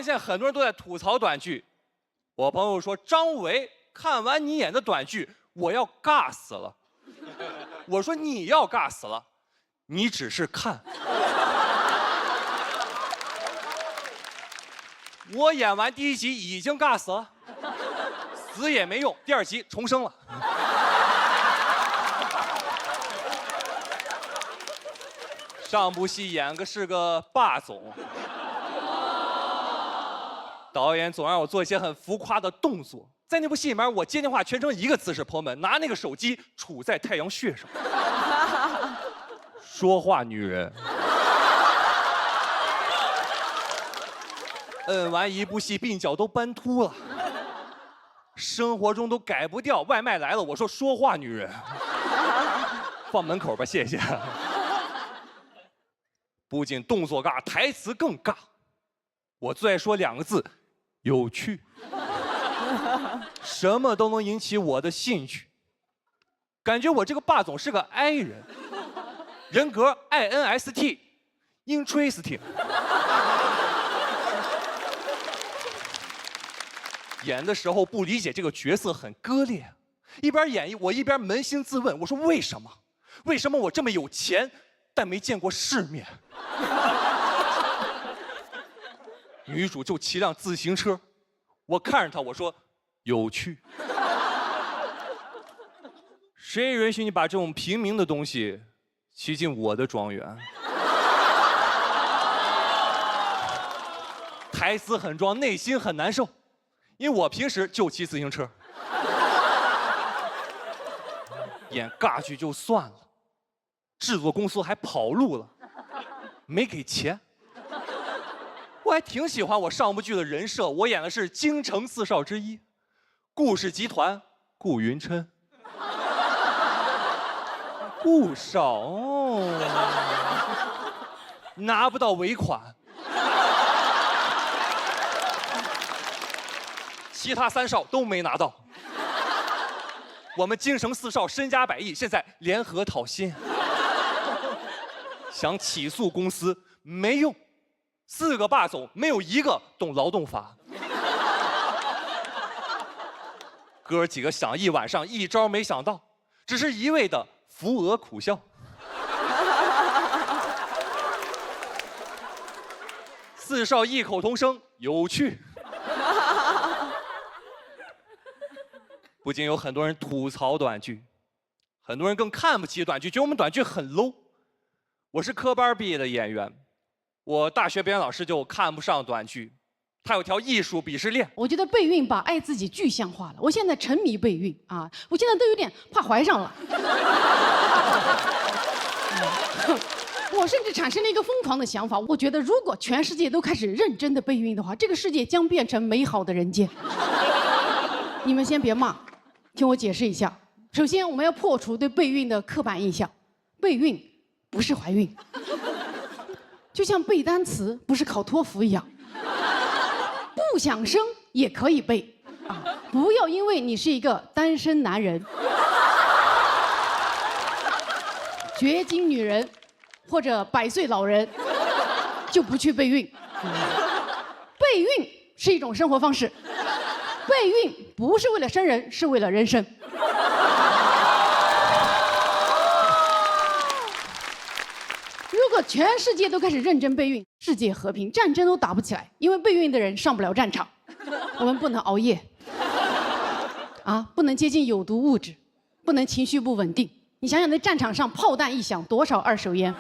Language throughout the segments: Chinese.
现现在很多人都在吐槽短剧。我朋友说张伟看完你演的短剧，我要尬死了。我说你要尬死了，你只是看。我演完第1集已经尬死了，死也没用，第2集重生了。上部戏演个是个霸总。导演总让我做一些很浮夸的动作，在那部戏里面，我接电话全程一个姿势，朋友们，拿那个手机杵在太阳穴上，说话女人。摁完一部戏，鬓角都斑秃了，生活中都改不掉。外卖来了，我说说话女人，放门口吧，谢谢。不仅动作尬，台词更尬。我最爱说2个字。有趣，什么都能引起我的兴趣。感觉我这个霸总是个 I 人，人格 INST，interesting。演的时候不理解这个角色很割裂，一边演我一边扪心自问，我说为什么？为什么我这么有钱，但没见过世面？女主就骑辆自行车，我看着她，我说有趣。谁允许你把这种平民的东西骑进我的庄园？台词很装，内心很难受，因为我平时就骑自行车。演尬剧就算了，制作公司还跑路了，没给钱。我还挺喜欢我上部剧的人设，我演的是京城4少之一，顾氏集团顾云琛。顾少哦，拿不到尾款，其他3少都没拿到。我们京城4少身家100亿，现在联合讨薪，想起诉公司没用。4个霸总没有1个懂劳动法，哥几个想一晚上，一招没想到，只是一味的扶额苦笑。4少异口同声，有趣。不仅有很多人吐槽短剧，很多人更看不起短剧，觉得我们短剧很 low。我是科班毕业的演员。我大学表演老师就看不上短剧，他有条艺术鄙视链。我觉得备孕把爱自己具象化了，我现在沉迷备孕啊，我现在都有点怕怀上了。我甚至产生了一个疯狂的想法，我觉得如果全世界都开始认真的备孕的话，这个世界将变成美好的人间。你们先别骂，听我解释一下。首先，我们要破除对备孕的刻板印象，备孕不是怀孕。就像背单词不是考托福一样，不想生也可以背啊！不要因为你是一个单身男人、绝经女人或者100岁老人，就不去备孕。备孕是一种生活方式，备孕不是为了生人，是为了人生。如果全世界都开始认真备孕，世界和平，战争都打不起来，因为备孕的人上不了战场。我们不能熬夜，啊，不能接近有毒物质，不能情绪不稳定。你想想，那战场上炮弹一响，多少2手烟？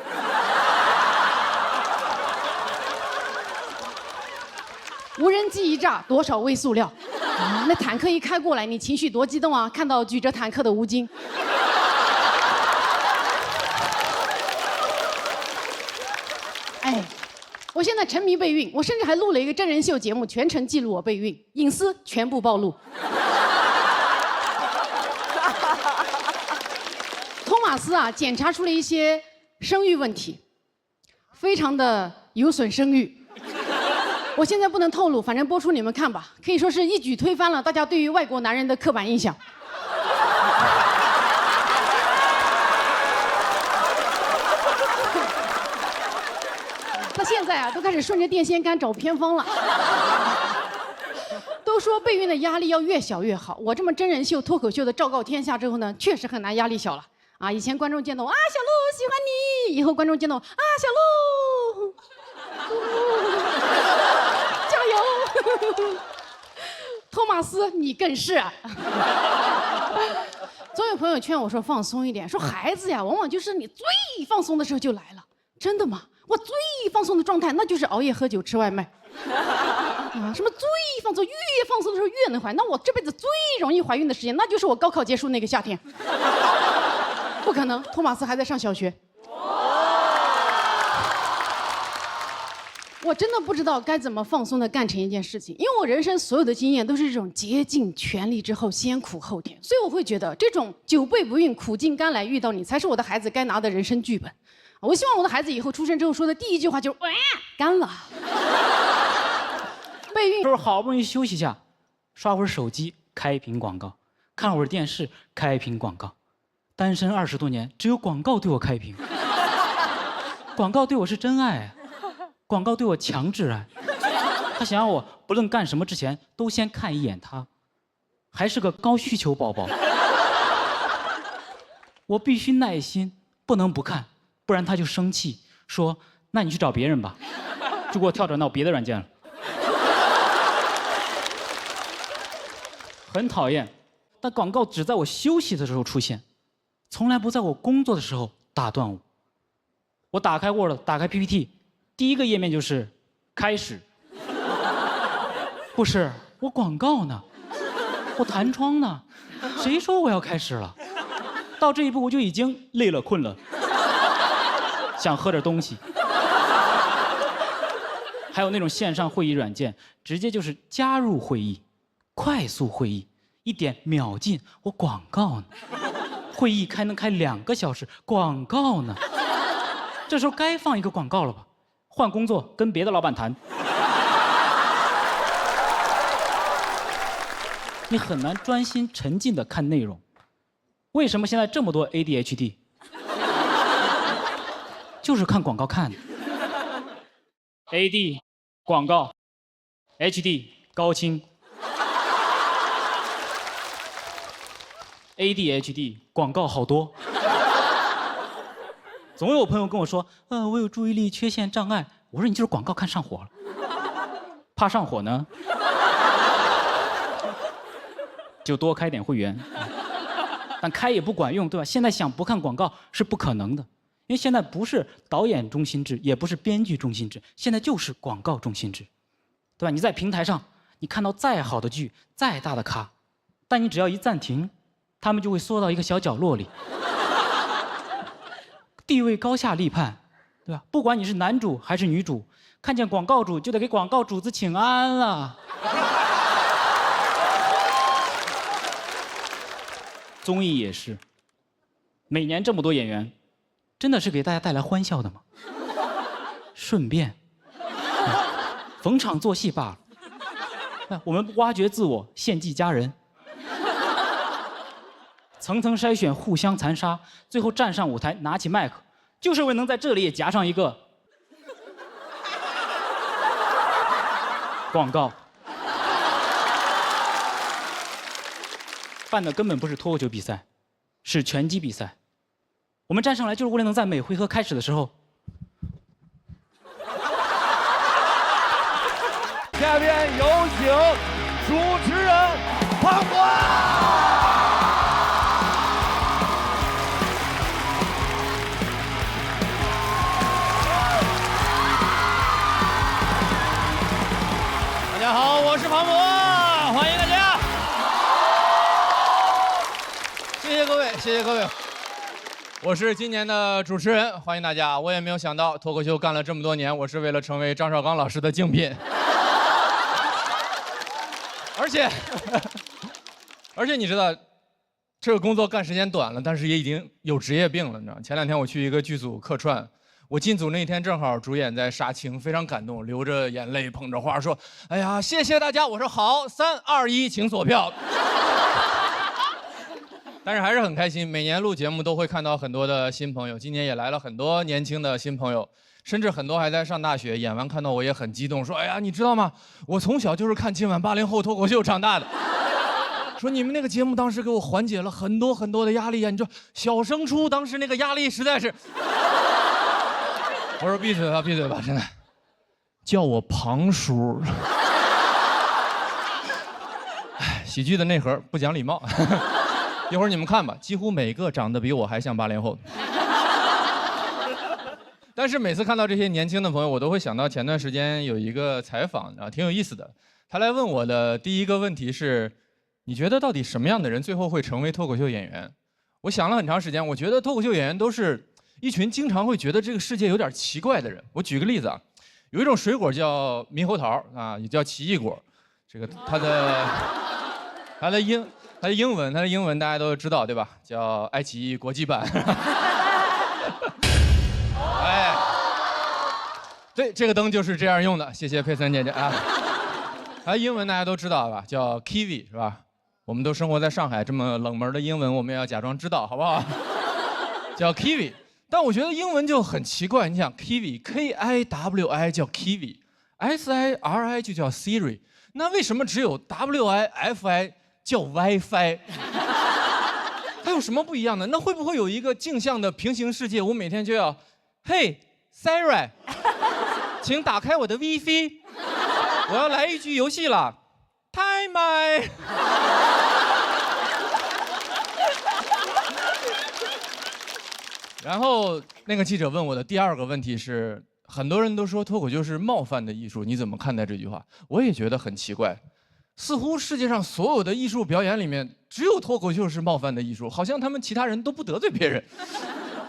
无人机一炸，多少微塑料？啊，那坦克一开过来，你情绪多激动啊！看到举着坦克的吴京。哎，我现在沉迷备孕，我甚至还录了一个真人秀节目，全程记录我备孕，隐私全部暴露。托马斯啊，检查出了一些生育问题，非常的有损生育。我现在不能透露，反正播出你们看吧，可以说是一举推翻了大家对于外国男人的刻板印象。他现在啊，都开始顺着电线杆找偏方了。说备孕的压力要越小越好。我这么真人秀、脱口秀的昭告天下之后呢，确实很难压力小了啊！以前观众见到我啊，小鹿喜欢你，以后观众见到我啊，小鹿，加油！托马斯，你更是啊！总有朋友劝我说放松一点，说孩子呀，往往就是你最放松的时候就来了。真的吗？我最放松的状态，那就是熬夜喝酒吃外卖。啊，什么最放松，越放松的时候越能怀。那我这辈子最容易怀孕的时间，那就是我高考结束那个夏天。不可能，托马斯还在上小学。我真的不知道该怎么放松的干成一件事情，因为我人生所有的经验都是这种竭尽全力之后先苦后甜，所以我会觉得这种久备不孕、苦尽甘来遇到你，才是我的孩子该拿的人生剧本。我希望我的孩子以后出生之后说的第一句话就是哇，干了。备孕就是好不容易休息一下，刷会儿手机，开屏广告；看会儿电视，开屏广告。单身20多年，只有广告对我开屏。广告对我是真爱，广告对我强制爱。他想让我不论干什么之前都先看一眼他，还是个高需求宝宝。我必须耐心，不能不看。不然他就生气，说：“那你去找别人吧。”就给我跳转到别的软件了，很讨厌。但广告只在我休息的时候出现，从来不在我工作的时候打断我。我打开 Word， 打开 PPT， 第一个页面就是开始。不是，我广告呢，我弹窗呢，谁说我要开始了？到这一步我就已经累了困了。想喝点东西，还有那种线上会议软件，直接就是加入会议，快速会议，一点秒进。我广告呢，会议能开2个小时，广告呢，这时候该放一个广告了吧？换工作，跟别的老板谈。你很难专心沉浸的看内容。为什么现在这么多 ADHD？就是看广告看的。AD 广告 ，HD 高清。ADHD 广告好多。总有朋友跟我说，我有注意力缺陷障碍。我说你就是广告看上火了，怕上火呢，就多开点会员。但开也不管用，对吧？现在想不看广告是不可能的。因为现在不是导演中心制，也不是编剧中心制，现在就是广告中心制，对吧？你在平台上，你看到再好的剧、再大的咖，但你只要一暂停，他们就会缩到一个小角落里，地位高下立判，对吧？不管你是男主还是女主，看见广告主就得给广告主子请安啊。综艺也是，每年这么多演员。真的是给大家带来欢笑的吗？顺便，逢场作戏罢了。我们挖掘自我，献祭家人，层层筛选，互相残杀，最后站上舞台，拿起麦克，就是为能在这里也夹上一个广告。办的根本不是脱口秀比赛，是拳击比赛。我们站上来就是为了能在每回合开始的时候，下面有请主持人庞博。大家好，我是庞博，欢迎大家。谢谢各位，谢谢各位。我是今年的主持人，欢迎大家。我也没有想到脱口秀干了这么多年，我是为了成为张绍刚老师的竞品。而且你知道，这个工作干时间短了，但是也已经有职业病了，你知道吗？前2天我去一个剧组客串，我进组那一天正好主演在杀青，非常感动，流着眼泪捧着花说：“哎呀，谢谢大家。”我说：“好，3、2、1，请锁票。”但是还是很开心，每年录节目都会看到很多的新朋友，今年也来了很多年轻的新朋友。甚至很多还在上大学，演完看到我也很激动，说：“哎呀，你知道吗？我从小就是看今晚80后脱口秀长大的。”说你们那个节目当时给我缓解了很多很多的压力啊！你说小升初当时那个压力实在是……我说闭嘴吧，闭嘴吧，真的，叫我庞叔。喜剧的内核不讲礼貌。一会儿你们看吧，几乎每个长得比我还像80后。但是每次看到这些年轻的朋友，我都会想到前段时间有一个采访啊，挺有意思的。他来问我的第一个问题是：你觉得到底什么样的人最后会成为脱口秀演员？我想了很长时间，我觉得脱口秀演员都是一群经常会觉得这个世界有点奇怪的人。我举个例子啊，有一种水果叫猕猴桃啊，也叫奇异果。这个它的英文大家都知道对吧？叫爱奇艺国际版。哎，对，这个灯就是这样用的。谢谢佩森姐姐啊。它英文大家都知道吧？叫 kiwi 是吧？我们都生活在上海，这么冷门的英文我们也要假装知道，好不好？叫 kiwi。但我觉得英文就很奇怪，你想 kiwi Kiwi 叫 kiwi，SIRI 就叫 Siri， 那为什么只有 WIFI 叫 WiFi？ 它有什么不一样的？那会不会有一个镜像的平行世界？我每天就要，嘿 Siri， 请打开我的 WiFi， 我要来一局游戏了 ，Time。然后那个记者问我的第二个问题是，很多人都说脱口秀是冒犯的艺术，你怎么看待这句话？我也觉得很奇怪，似乎世界上所有的艺术表演里面，只有脱口秀是冒犯的艺术，好像他们其他人都不得罪别人，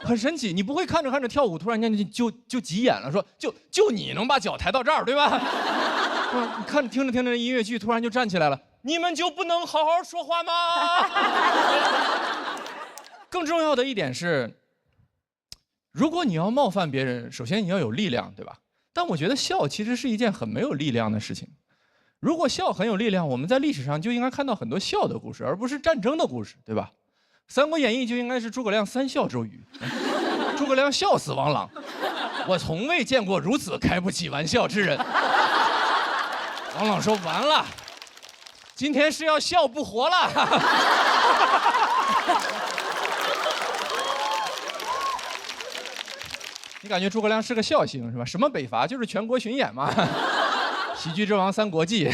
很神奇。你不会看着看着跳舞，突然间就急眼了，说就你能把脚抬到这儿，对吧？你看听着音乐剧，突然就站起来了，你们就不能好好说话吗？更重要的一点是，如果你要冒犯别人，首先你要有力量，对吧？但我觉得笑其实是一件很没有力量的事情。如果笑很有力量，我们在历史上就应该看到很多笑的故事，而不是战争的故事，对吧？《三国演义》就应该是诸葛亮三笑周瑜，诸葛亮笑死王朗，我从未见过如此开不起玩笑之人。王朗说：“完了，今天是要笑不活了。”你感觉诸葛亮是个笑星是吧？什么北伐就是全国巡演嘛，喜剧之王三国记。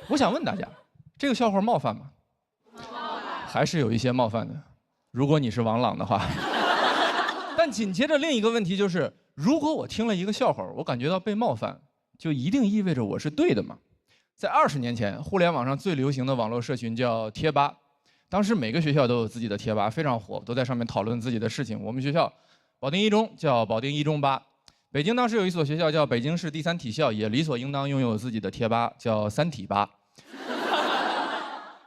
我想问大家，这个笑话冒犯吗？还是有一些冒犯的，如果你是王朗的话。但紧接着另一个问题就是，如果我听了一个笑话，我感觉到被冒犯，就一定意味着我是对的吗？在20年前，互联网上最流行的网络社群叫贴吧。当时每个学校都有自己的贴吧，非常火，都在上面讨论自己的事情。我们学校保定一中叫保定一中吧，北京当时有一所学校叫北京市第三体校，也理所应当拥有自己的贴吧，叫三体吧。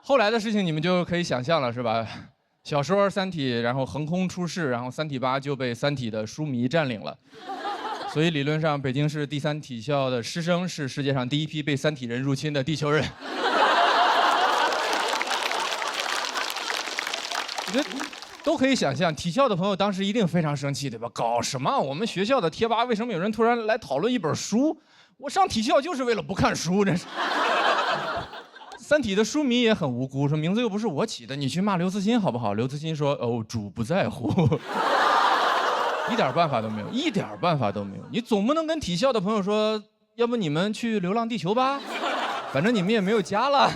后来的事情你们就可以想象了，是吧？小说《三体》，然后横空出世，然后三体吧就被三体的书迷占领了。所以理论上，北京市第三体校的师生是世界上第一批被三体人入侵的地球人。我觉得都可以想象，体校的朋友当时一定非常生气，对吧？搞什么？我们学校的贴吧为什么有人突然来讨论一本书？我上体校就是为了不看书，真是。三体的书迷也很无辜，说名字又不是我起的，你去骂刘慈欣好不好？刘慈欣说：“哦，主不在乎。”一点办法都没有，一点办法都没有。你总不能跟体校的朋友说，要不你们去《流浪地球》吧，反正你们也没有家了。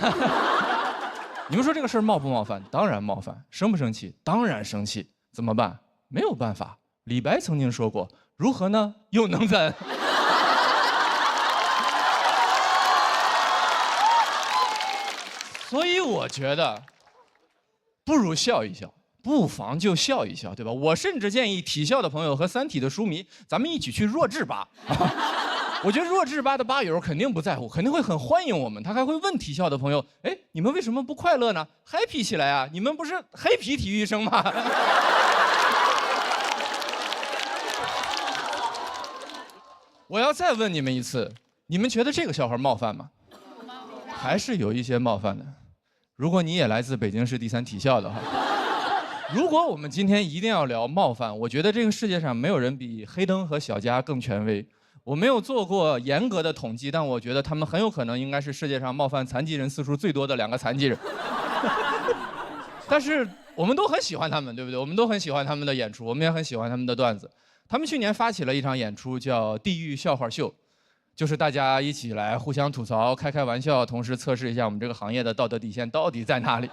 你们说这个事儿冒不冒犯？当然冒犯。生不生气？当然生气。怎么办？没有办法。李白曾经说过：“如何呢？又能怎？”所以我觉得，不如笑一笑，不妨就笑一笑，对吧？我甚至建议体校的朋友和三体的书迷，咱们一起去弱智吧。我觉得弱智吧的吧友肯定不在乎，肯定会很欢迎我们。他还会问体校的朋友：“哎，你们为什么不快乐呢 ？happy 起来啊！你们不是黑皮体育生吗？”我要再问你们一次，你们觉得这个笑话冒犯吗？还是有一些冒犯的。如果你也来自北京市第三体校的话，如果我们今天一定要聊冒犯，我觉得这个世界上没有人比黑灯和小佳更权威。我没有做过严格的统计，但我觉得他们很有可能应该是世界上冒犯残疾人次数最多的2个残疾人。但是我们都很喜欢他们，对不对？我们都很喜欢他们的演出，我们也很喜欢他们的段子。他们去年发起了一场演出，叫《地狱笑话秀》，就是大家一起来互相吐槽、开开玩笑，同时测试一下我们这个行业的道德底线到底在哪里。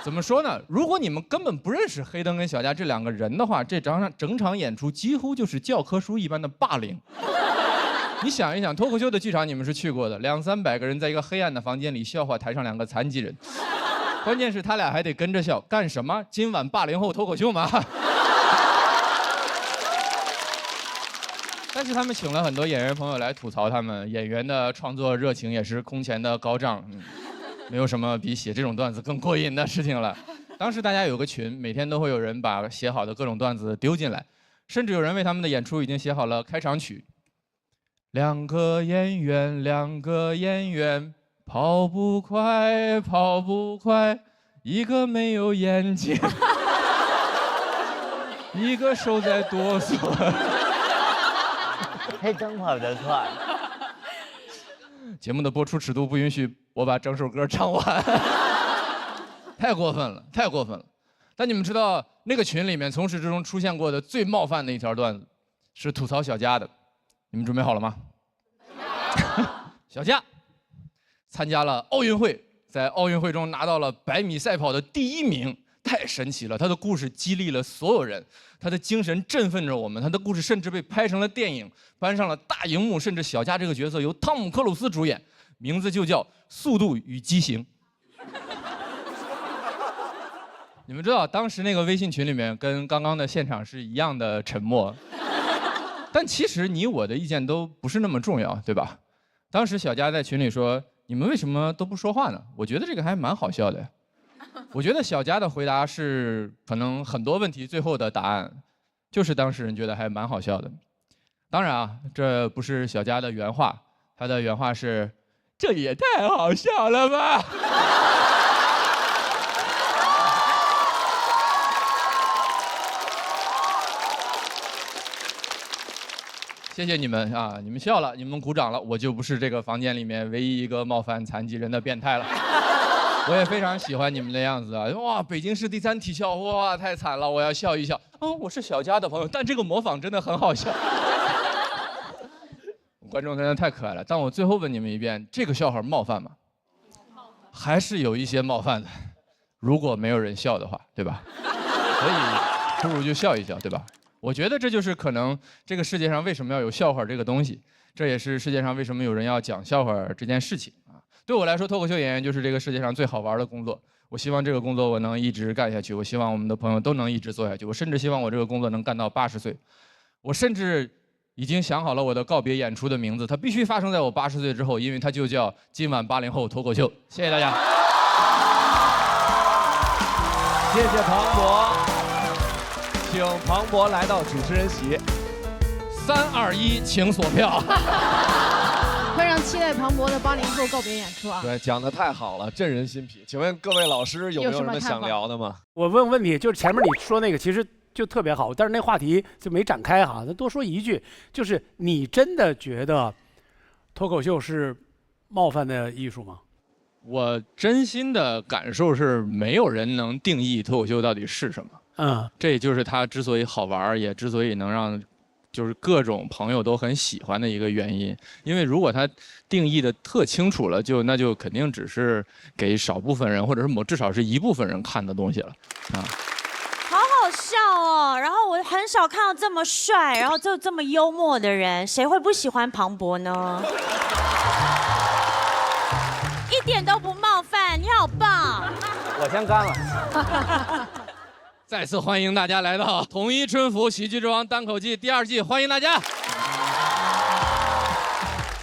怎么说呢？如果你们根本不认识黑灯跟小佳这2个人的话，这整场演出几乎就是教科书一般的霸凌。你想一想，脱口秀的剧场你们是去过的，200-300个人在一个黑暗的房间里笑话台上2个残疾人，关键是他俩还得跟着笑，干什么？今晚80后脱口秀吗？但是他们请了很多演员朋友来吐槽他们，演员的创作热情也是空前的高涨。没有什么比写这种段子更过瘾的事情了。当时大家有个群，每天都会有人把写好的各种段子丢进来，甚至有人为他们的演出已经写好了开场曲。2个演员，跑不快，一个没有眼睛，一个手在哆嗦。黑灯跑得快。节目的播出尺度不允许我把整首歌唱完，太过分了，太过分了。但你们知道，那个群里面从始至终出现过的最冒犯的一条段子，是吐槽小佳的。你们准备好了吗？小佳参加了奥运会，在奥运会中拿到了100米赛跑的第1名，太神奇了！他的故事激励了所有人，他的精神振奋着我们，他的故事甚至被拍成了电影，搬上了大荧幕，甚至小佳这个角色由汤姆·克鲁斯主演，名字就叫《速度与激情》。你们知道，当时那个微信群里面跟刚刚的现场是一样的沉默，但其实你我的意见都不是那么重要，对吧？当时小佳在群里说：“你们为什么都不说话呢？”我觉得这个还蛮好笑的。我觉得小佳的回答是可能很多问题最后的答案，就是当事人觉得还蛮好笑的。当然啊，这不是小佳的原话，他的原话是：“这也太好笑了吧！”谢谢你们啊！你们笑了，你们鼓掌了，我就不是这个房间里面唯一一个冒犯残疾人的变态了。我也非常喜欢你们的样子啊！哇，北京市第3体校，哇，太惨了，我要笑一笑。我是小佳的朋友，但这个模仿真的很好笑。观众真的太可爱了。但我最后问你们一遍，这个笑话冒犯吗？还是有一些冒犯的。如果没有人笑的话，对吧？所以不如就笑一笑，对吧？我觉得这就是可能这个世界上为什么要有笑话这个东西，这也是世界上为什么有人要讲笑话这件事情啊。对我来说，脱口秀演员就是这个世界上最好玩的工作。我希望这个工作我能一直干下去，我希望我们的朋友都能一直做下去，我甚至希望我这个工作能干到80岁。我甚至已经想好了我的告别演出的名字，它必须发生在我80岁之后，因为它就叫今晚80后脱口秀。谢谢大家。谢谢庞博，请庞博来到主持人席。3、2、1，请锁票。非常期待庞博的80后告别演出啊！对，讲得太好了，振人心脾。请问各位老师有没有什么想聊的吗？我问问题，就是前面你说那个其实就特别好，但是那话题就没展开哈。再多说一句，就是你真的觉得脱口秀是冒犯的艺术吗？我真心的感受是，没有人能定义脱口秀到底是什么。这也就是它之所以好玩，也之所以能让就是各种朋友都很喜欢的一个原因。因为如果它定义的特清楚了，那就肯定只是给少部分人，或者是至少是一部分人看的东西了啊。好好笑哦！然后我很少看到这么帅，然后就这么幽默的人，谁会不喜欢庞博呢？一点都不冒犯，你好棒！我先干了。再次欢迎大家来到《统一春福喜剧之王单口季》第2季，欢迎大家！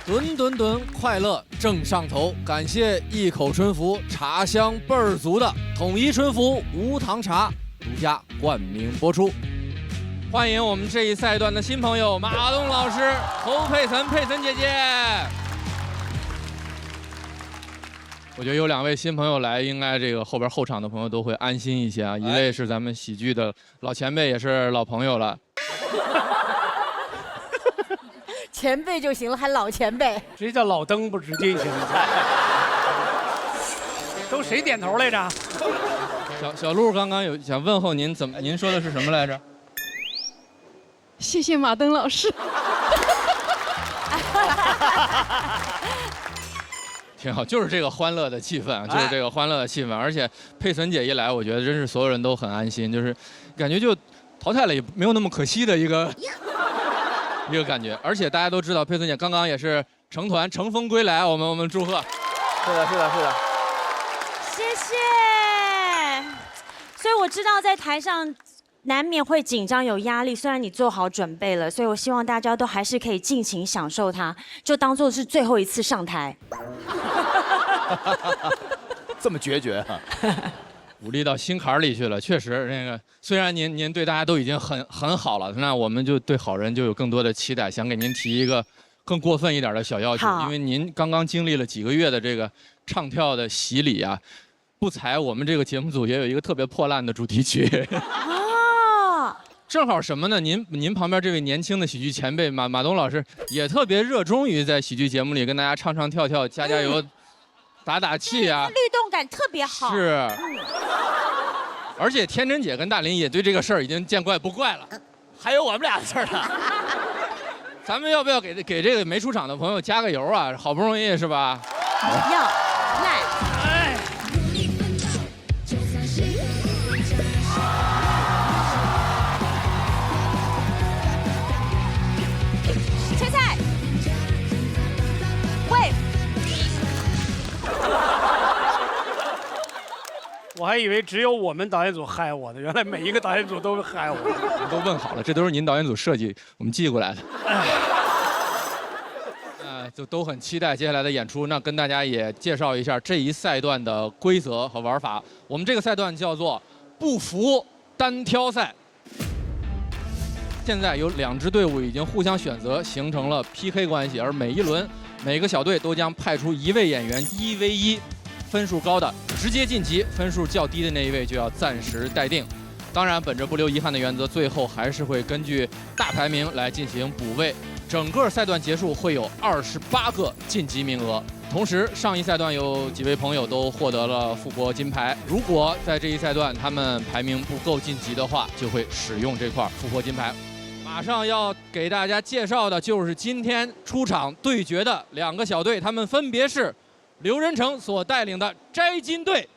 吨吨吨，快乐正上头，感谢一口春福，茶香倍儿足的统一春福无糖茶独家冠名播出。欢迎我们这一赛段的新朋友马东老师、侯佩岑姐姐。我觉得有2位新朋友来，应该这个后边后场的朋友都会安心一些啊。一位是咱们喜剧的老前辈，也是老朋友了。前辈就行了，还老前辈。直接叫老登不直接一些。都谁点头来着？小鹿刚刚有想问候您，您说的是什么来着？谢谢马登老师。挺好，就是这个欢乐的气氛啊，就是这个欢乐的气氛。而且佩岑姐一来，我觉得真是所有人都很安心，就是感觉就淘汰了也没有那么可惜的一个感觉。而且大家都知道，佩岑姐刚刚也是成团乘风归来，我们祝贺。是的，是的，是的。谢谢。所以我知道在台上难免会紧张有压力，虽然你做好准备了，所以我希望大家都还是可以尽情享受它，就当做是最后一次上台。这么决绝啊！武力到心坎里去了，确实那个虽然您对大家都已经很好了，那我们就对好人就有更多的期待，想给您提一个更过分一点的小要求，因为您刚刚经历了几个月的这个唱跳的洗礼啊，不才我们这个节目组也有一个特别破烂的主题曲。正好什么呢？您旁边这位年轻的喜剧前辈马东老师也特别热衷于在喜剧节目里跟大家唱唱跳跳、加加油、打打气啊，律动感特别好。是。而且天真姐跟大林也对这个事儿已经见怪不怪了。还有我们俩的事儿呢。咱们要不要给这个没出场的朋友加个油啊？好不容易是吧？要来。切菜。喂。我还以为只有我们导演组嗨我呢，原来每一个导演组都嗨我。都问好了，这都是您导演组设计，我们寄过来的。就都很期待接下来的演出。那跟大家也介绍一下这一赛段的规则和玩法。我们这个赛段叫做不服单挑赛。现在有2支队伍已经互相选择，形成了 PK 关系，而每一轮每个小队都将派出1位演员1v1，分数高的直接晋级，分数较低的那一位就要暂时待定。当然，本着不留遗憾的原则，最后还是会根据大排名来进行补位。整个赛段结束会有28个晋级名额。同时，上一赛段有几位朋友都获得了复活金牌。如果在这一赛段他们排名不够晋级的话，就会使用这块复活金牌。马上要给大家介绍的就是今天出场对决的2个小队，他们分别是刘仁成所带领的摘金队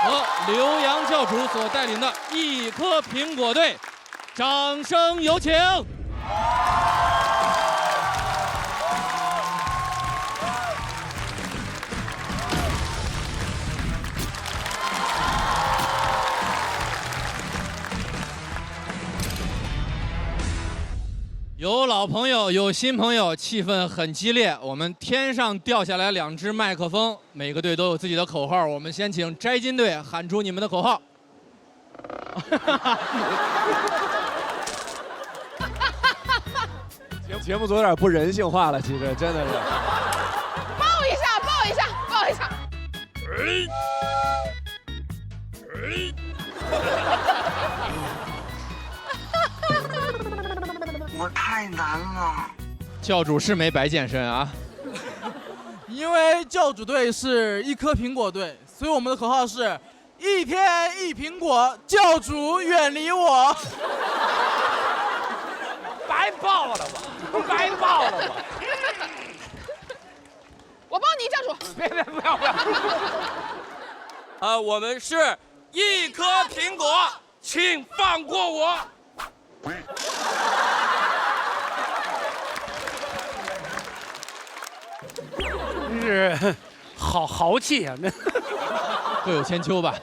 和刘洋教主所带领的一颗苹果队。掌声有请！有老朋友，有新朋友，气氛很激烈。我们天上掉下来2只麦克风，每个队都有自己的口号。我们先请摘金队喊出你们的口号。节目组有点不人性化了，其实真的是。抱一下，抱一下，抱一下。我太难了。教主是没白健身啊。因为教主队是一颗苹果队，所以我们的口号是一天一苹果，教主远离我。白报了吧，白报了吧。我帮你，教主。别，不要。我们是一颗苹果，请放过我。真是豪气啊！那各有千秋吧。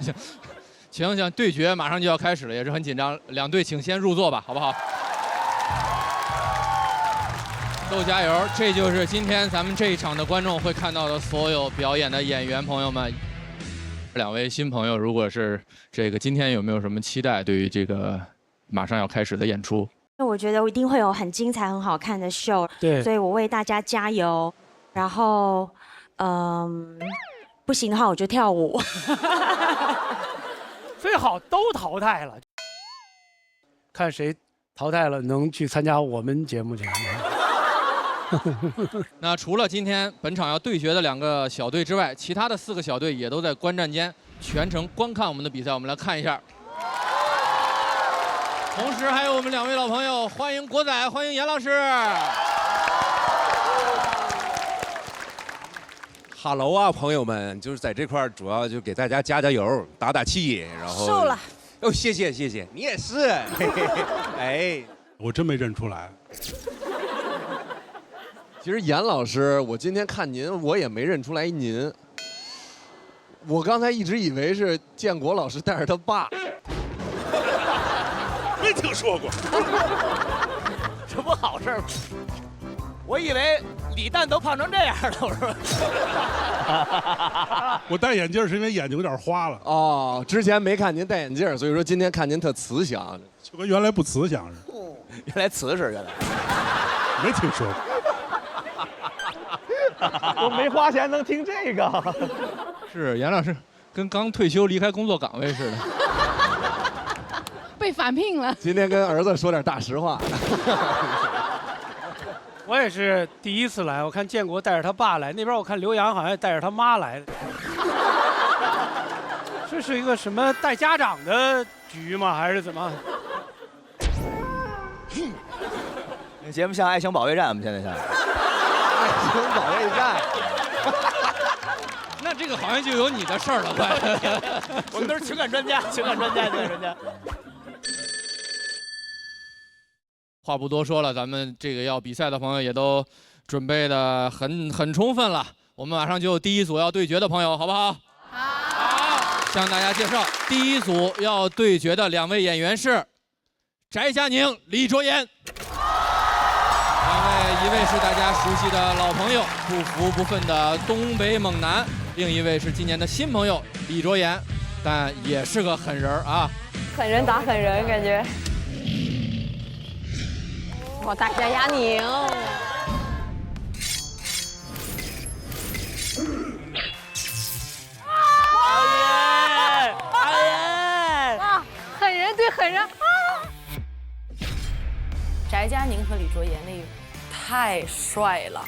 行，对决马上就要开始了，也是很紧张。2队请先入座吧，好不好？都加油！这就是今天咱们这一场的观众会看到的所有表演的演员朋友们。2位新朋友，如果是这个今天有没有什么期待？对于这个马上要开始的演出？我觉得我一定会有很精彩、很好看的秀，对，所以我为大家加油。然后，不行的话我就跳舞。最好都淘汰了，看谁淘汰了能去参加我们节目去。那除了今天本场要对决的2个小队之外，其他的4个小队也都在观战间全程观看我们的比赛。我们来看一下。同时还有我们2位老朋友，欢迎国仔，欢迎严老师。哈喽啊，朋友们，就是在这块儿主要就给大家加加油、打打气，然后。瘦了。哦，谢谢谢谢，你也是。哎，我真没认出来。其实严老师，我今天看您，我也没认出来您。我刚才一直以为是建国老师带着他爸。没听说过。这不好事吗？我以为李诞都胖成这样了，我说。我戴眼镜是因为眼睛有点花了。哦，之前没看您戴眼镜，所以说今天看您特慈祥，就跟原来不慈祥似的。原来瓷实，原来。没听说过。我没花钱能听这个。是严老师，跟刚退休离开工作岗位似的。被返聘了。今天跟儿子说点大实话。我也是第一次来，我看建国带着他爸来，那边我看刘洋好像也带着他妈来的。这是一个什么带家长的局吗？还是怎么？节目像《爱情保卫战》，我们现在像《爱情保卫战》。那这个好像就有你的事儿了，快！我们都是情感专家，情感专家，情感专家。话不多说了，咱们这个要比赛的朋友也都准备的很充分了。我们马上就有第一组要对决的朋友，好不好？好。向大家介绍，第一组要对决的2位演员是翟佳宁、李卓妍。2位，一位是大家熟悉的老朋友，不服不忿的东北猛男；另一位是今年的新朋友李卓妍，但也是个狠人啊。狠人打狠人，感觉。哇，大家压宁。哇，狠人对狠人啊！翟佳宁和李卓妍那个太帅了。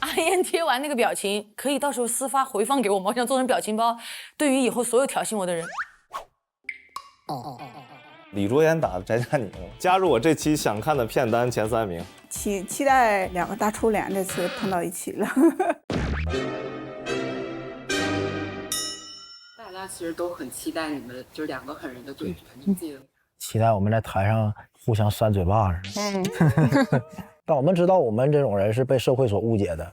阿燕贴完那个表情，可以到时候私发回放给我吗？我想做成表情包，对于以后所有挑衅我的人。李卓妍打翟佳宁，加入我这期想看的片单前3名。期待2个大臭脸这次碰到一起了。大家其实都很期待你们就是2个狠人的对决，你记得吗？期待我们在台上互相扇嘴巴子。但我们知道我们这种人是被社会所误解的。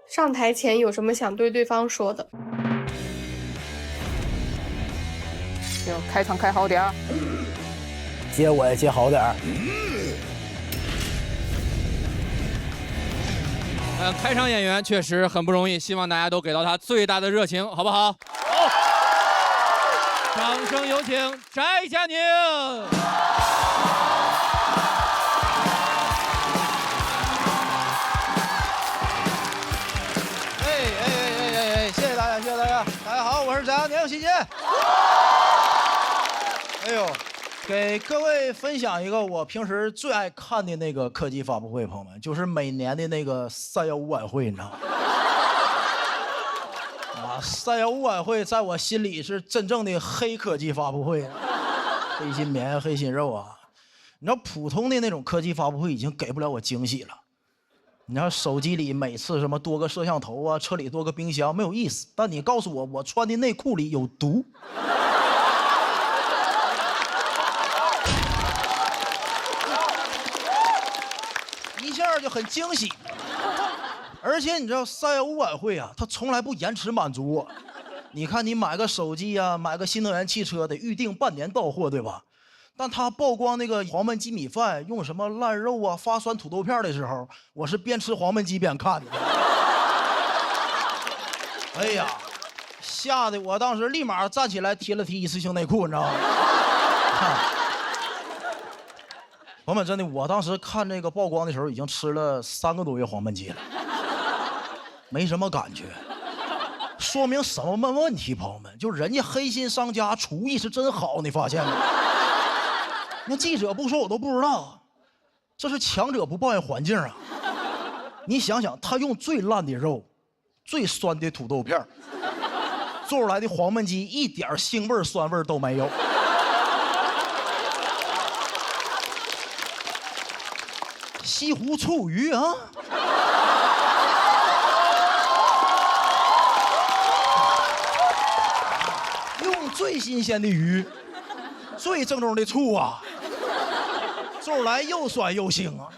上台前有什么想对对方说的？就开场开好点儿，接我也接好点儿。开场演员确实很不容易，希望大家都给到他最大的热情，好不好？好。掌声有请翟佳宁。谢谢大家，谢谢大家。大家好，我是翟佳宁，谢谢。哎呦，给各位分享一个我平时最爱看的那个科技发布会，朋友们，就是每年的那个315晚会，你知道吗？315晚会在我心里是真正的黑科技发布会，黑心棉、黑心肉啊！你知道普通的那种科技发布会已经给不了我惊喜了。你知道手机里每次什么多个摄像头啊，车里多个冰箱没有意思，但你告诉我穿的内裤里有毒。一下就很惊喜，而且你知道315晚会啊，它从来不延迟满足我。你看，你买个手机啊，买个新能源汽车得预定半年到货，对吧？但他曝光那个黄焖鸡米饭用什么烂肉啊、发酸土豆片的时候，我是边吃黄焖鸡边看的。哎呀，吓得我当时立马站起来贴了一次性内裤，你知道吗？朋友们，真的，我当时看这个曝光的时候，已经吃了3个多月黄焖鸡了。没什么感觉，说明什么问题？朋友们，就人家黑心商家厨艺是真好，你发现没？那记者不说我都不知道，这是强者不抱怨环境啊！你想想，他用最烂的肉，最酸的土豆片做出来的黄焖鸡一点腥味酸味都没有。西湖醋鱼啊！用最新鲜的鱼，最正宗的醋啊，做出来又酸又腥啊！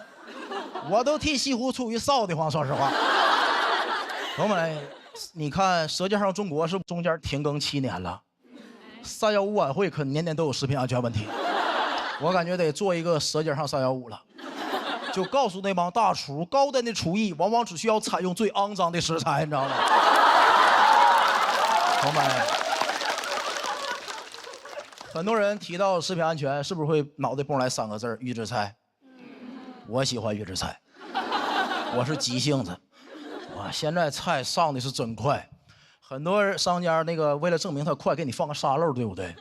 我都替西湖醋鱼臊得慌，说实话。朋友们，你看《舌尖上中国》是中间停更7年了，315晚会可年年都有食品安全问题，我感觉得做一个《舌尖上315》了。就告诉那帮大厨，高端的厨艺往往只需要采用最肮脏的食材，你知道吗？朋友们，很多人提到食品安全，是不是会脑袋蹦来3个字预制菜？我喜欢预制菜，我是急性子。哇，现在菜上的是真快，很多商家那个为了证明它快，给你放个沙漏，对不对？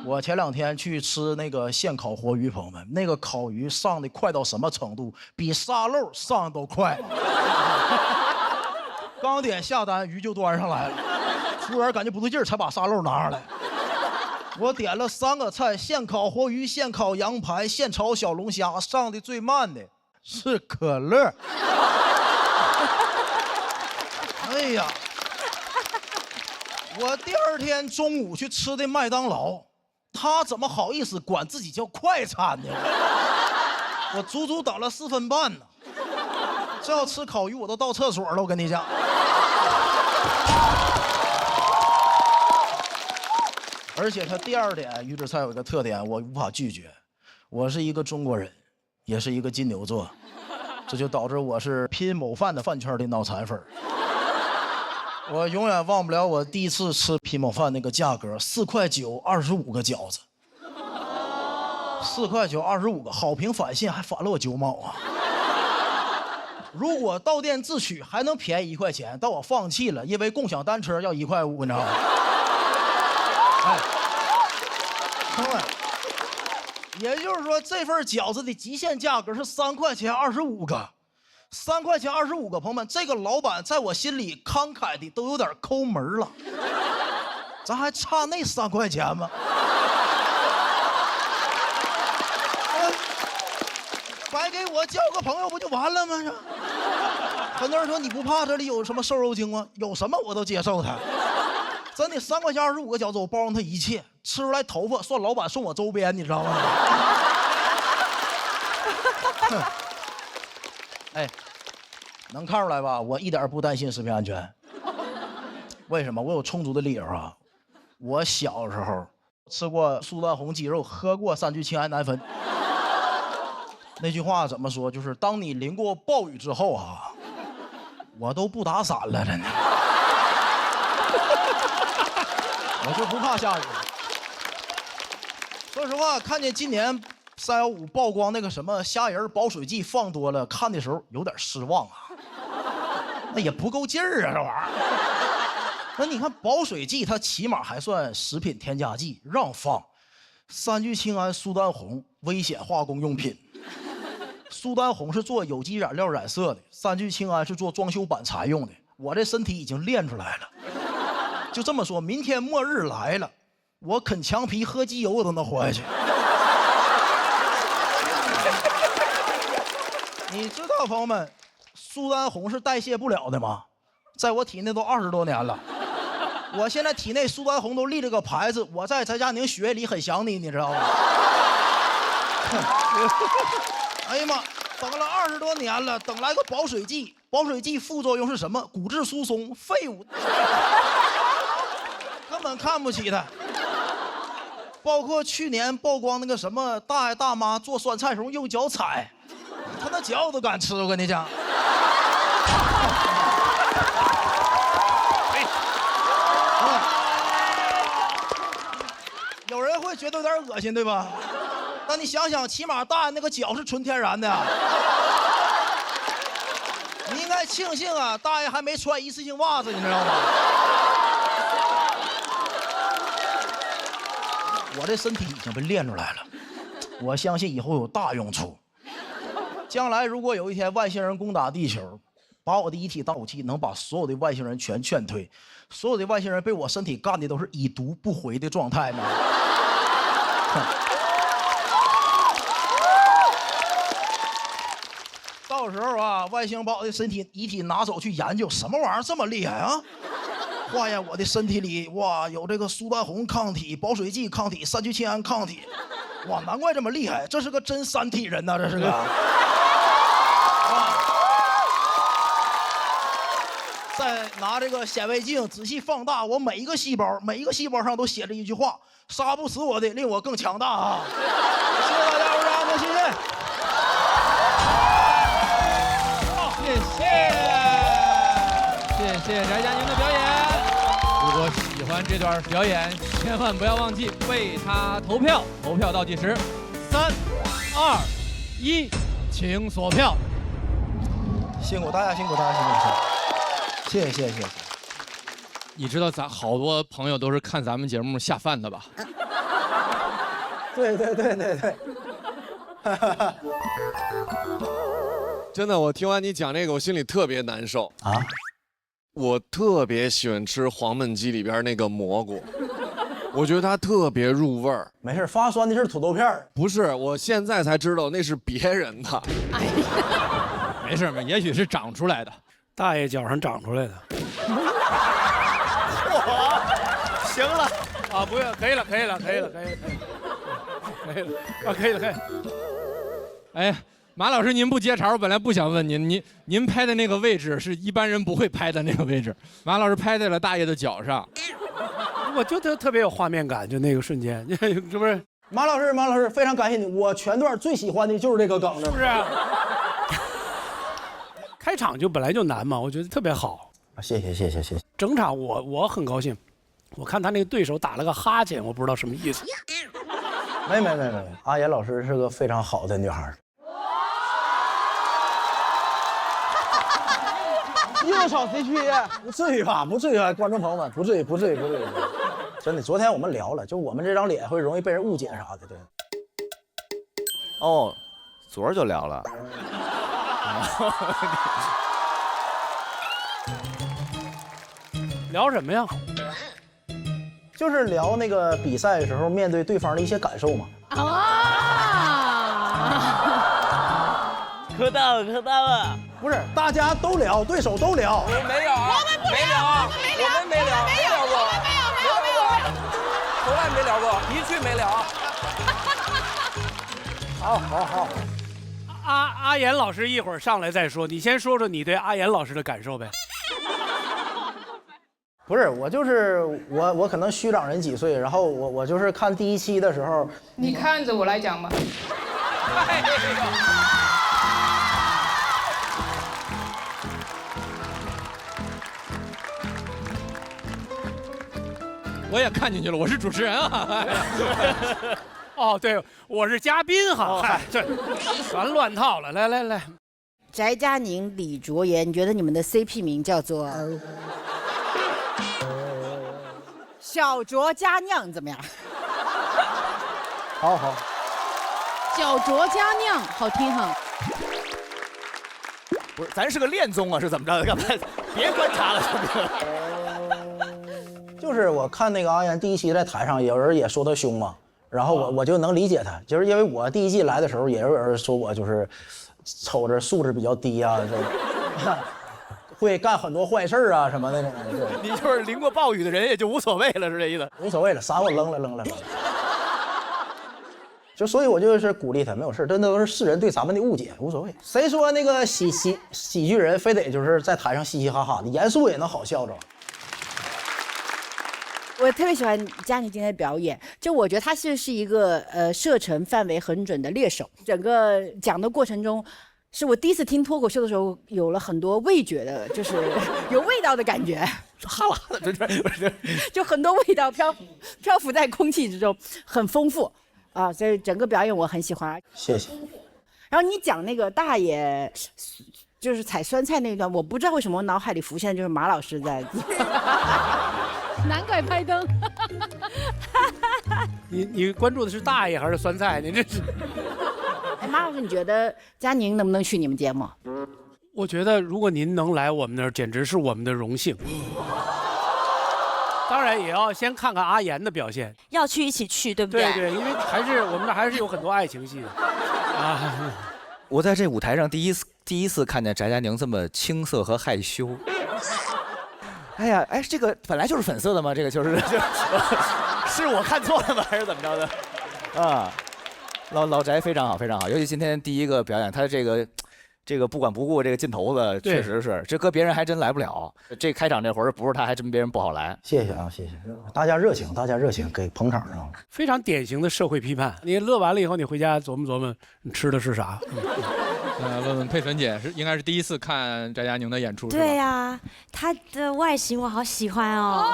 我前2天去吃那个现烤活鱼，朋友们，那个烤鱼上的快到什么程度？比沙漏上的都快。刚点下单，鱼就端上来了，服务员感觉不对劲儿，才把沙漏拿上来。我点了3个菜：现烤活鱼、现烤羊排、现炒小龙虾。上的最慢的是可乐。哎呀，我第2天中午去吃的麦当劳。他怎么好意思管自己叫快餐呢？我足足等了4分半呢。这要吃烤鱼，我都到厕所了。我跟你讲，而且他第2点预制菜有一个特点，我无法拒绝。我是一个中国人，也是一个金牛座，这就导致我是拼某饭的饭圈的脑残粉。我永远忘不了我第一次吃拼某饭那个价格，4块9 25个饺子，4块9 25个，好评返现还返了我9毛啊！如果到店自取还能便宜1块钱，但我放弃了，因为共享单车要1块5，你知道吗？哎，朋友们，也就是说这份饺子的极限价格是3块钱25个。3块钱25个，朋友们，这个老板在我心里慷慨的都有点抠门了。咱还差那3块钱吗？白给我交个朋友不就完了吗？很多人说你不怕这里有什么瘦肉精吗？有什么我都接受他。真的，3块钱25个饺子，我包容他一切，吃出来头发算老板送我周边，你知道吗？哎，能看出来吧？我一点不担心食品安全。为什么？我有充足的理由啊！我小时候吃过苏丹红鸡肉，喝过3聚氰胺南酚。那句话怎么说？就是当你淋过暴雨之后啊，我都不打伞了，真的。我就不怕下雨。说实话，看见今年315曝光那个什么虾仁保水剂放多了，看的时候有点失望啊。那也不够劲儿啊，这玩意儿。那你看保水剂，它起码还算食品添加剂，让放。3聚氰胺苏丹红危险化工用品。苏丹红是做有机染料染色的，3聚氰胺是做装修板材用的。我这身体已经练出来了。就这么说，明天末日来了，我啃墙皮喝机油我都能活下去。你知道朋友们，苏丹红是代谢不了的吗？在我体内都20多年了，我现在体内苏丹红都立了个牌子，我在翟佳宁血液里很想你，你知道吗？哎呀妈，等了20多年了，等来个保水剂，保水剂副作用是什么？骨质疏松，废物，根本看不起他。包括去年曝光那个什么大爷大妈做酸菜时候用脚踩，他那脚我都敢吃，我跟你讲。有人会觉得有点恶心，对吧？但你想想，起码大爷那个脚是纯天然的。你应该庆幸啊，大爷还没穿一次性袜子，你知道吗？我的身体已经被练出来了，我相信以后有大用处。将来如果有一天外星人攻打地球，把我的遗体当武器，能把所有的外星人全劝退。所有的外星人被我身体干的都是已读不回的状态呢。到时候啊，外星人把我的身体遗体拿走去研究，什么玩意儿这么厉害啊？化验我的身体里，哇，有这个苏丹红抗体、保水剂抗体、三聚氰胺抗体，哇，难怪这么厉害，这是个真三体人呐，这是个。再拿这个显微镜仔细放大我每一个细胞，每一个细胞上都写着一句话：杀不死我的，令我更强大啊！谢谢大家，我是阿木，谢谢。谢谢翟佳宁的表演。如果喜欢这段表演，千万不要忘记为他投票。投票倒计时，3、2、1，请锁票。辛苦大家，辛苦大家，辛苦大家。谢谢。你知道咱好多朋友都是看咱们节目下饭的吧？对。真的，我听完你讲这个，我心里特别难受啊！我特别喜欢吃黄焖鸡里边那个蘑菇，我觉得它特别入味儿。没事，发酸的是土豆片儿。不是，我现在才知道那是别人的。哎呀，没事，也许是长出来的。大爷脚上长出来的。行了啊，不用，可以了。哎呀，马老师，您不接茬，我本来不想问您拍的那个位置是一般人不会拍的那个位置，马老师拍在了大爷的脚上，我就特别有画面感，就那个瞬间，是不是？马老师，非常感谢你，我全段最喜欢的就是这个梗，是不是？开场就本来就难嘛，我觉得特别好。谢谢。整场我很高兴，我看他那个对手打了个哈欠，我不知道什么意思。没，阿妍老师是个非常好的女孩。又炒 CP， 不至于吧？观众朋友们，不至于。真的，昨天我们聊了，就我们这张脸会容易被人误解啥的，对。哦，昨儿就聊了。聊什么呀？就是聊那个比赛的时候面对对方的一些感受嘛。磕到了。不是，大家都聊，对手都聊。我们没聊，从来没聊过，一句没聊。好。阿妍老师一会儿上来再说，你先说说你对阿妍老师的感受呗。不是，我就是我可能虚长人几岁，然后我就是看第一期的时候，你看着我来讲吧。我也看进去了，我是主持人啊。哦，对，我是嘉宾哈，这全乱套了。来，翟佳宁、李卓言，你觉得你们的 CP 名叫做小酌佳酿怎么样？好。小酌佳酿，好听哈。不是，咱是个恋综啊，是怎么着？干嘛？别观察了，行不行？就是我看那个阿妍第一期在台上，有人也说她凶嘛，然后我就能理解她，就是因为我第一季来的时候，也有人说我就是瞅着素质比较低啊，会干很多坏事啊什么的那种。你就是淋过暴雨的人，也就无所谓了，是这意思？无所谓了，啥我扔了。就所以，我就是鼓励他，没有事，真的都是世人对咱们的误解，无所谓。谁说那个喜剧人非得就是在台上嘻嘻哈哈的，严肃也能好笑着。我特别喜欢佳宁今天的表演，就我觉得他是一个射程范围很准的猎手。整个讲的过程中，是我第一次听脱口秀的时候，有了很多味觉的，就是有味道的感觉，哈喇子，就很多味道漂浮在空气之中，很丰富啊，所以整个表演我很喜欢。谢谢。然后你讲那个大爷，就是采酸菜那一段，我不知道为什么我脑海里浮现的就是马老师在。难怪拍灯。你关注的是大爷还是酸菜？你这是。哎，马老师，你觉得佳宁能不能去你们节目？我觉得如果您能来我们那儿，简直是我们的荣幸。当然也要先看看阿言的表现。要去一起去，对不对？对，因为我们这还是有很多爱情戏的啊。我在这舞台上第一次看见翟佳宁这么青涩和害羞。哎呀，哎，这个本来就是粉色的吗？这个就是是我看错了吗？还是怎么着的？啊，老翟非常好，非常好，尤其今天第一个表演，他这个不管不顾这个劲头子，确实是这搁别人还真来不了。这开场这会儿不是他，还真别人不好来。谢谢啊，谢谢大家热情，给捧场上。非常典型的社会批判。你乐完了以后，你回家琢磨琢磨，你吃的是啥？问问佩纯姐，应该是第一次看翟佳宁的演出，是吧？对呀，她的外形我好喜欢哦。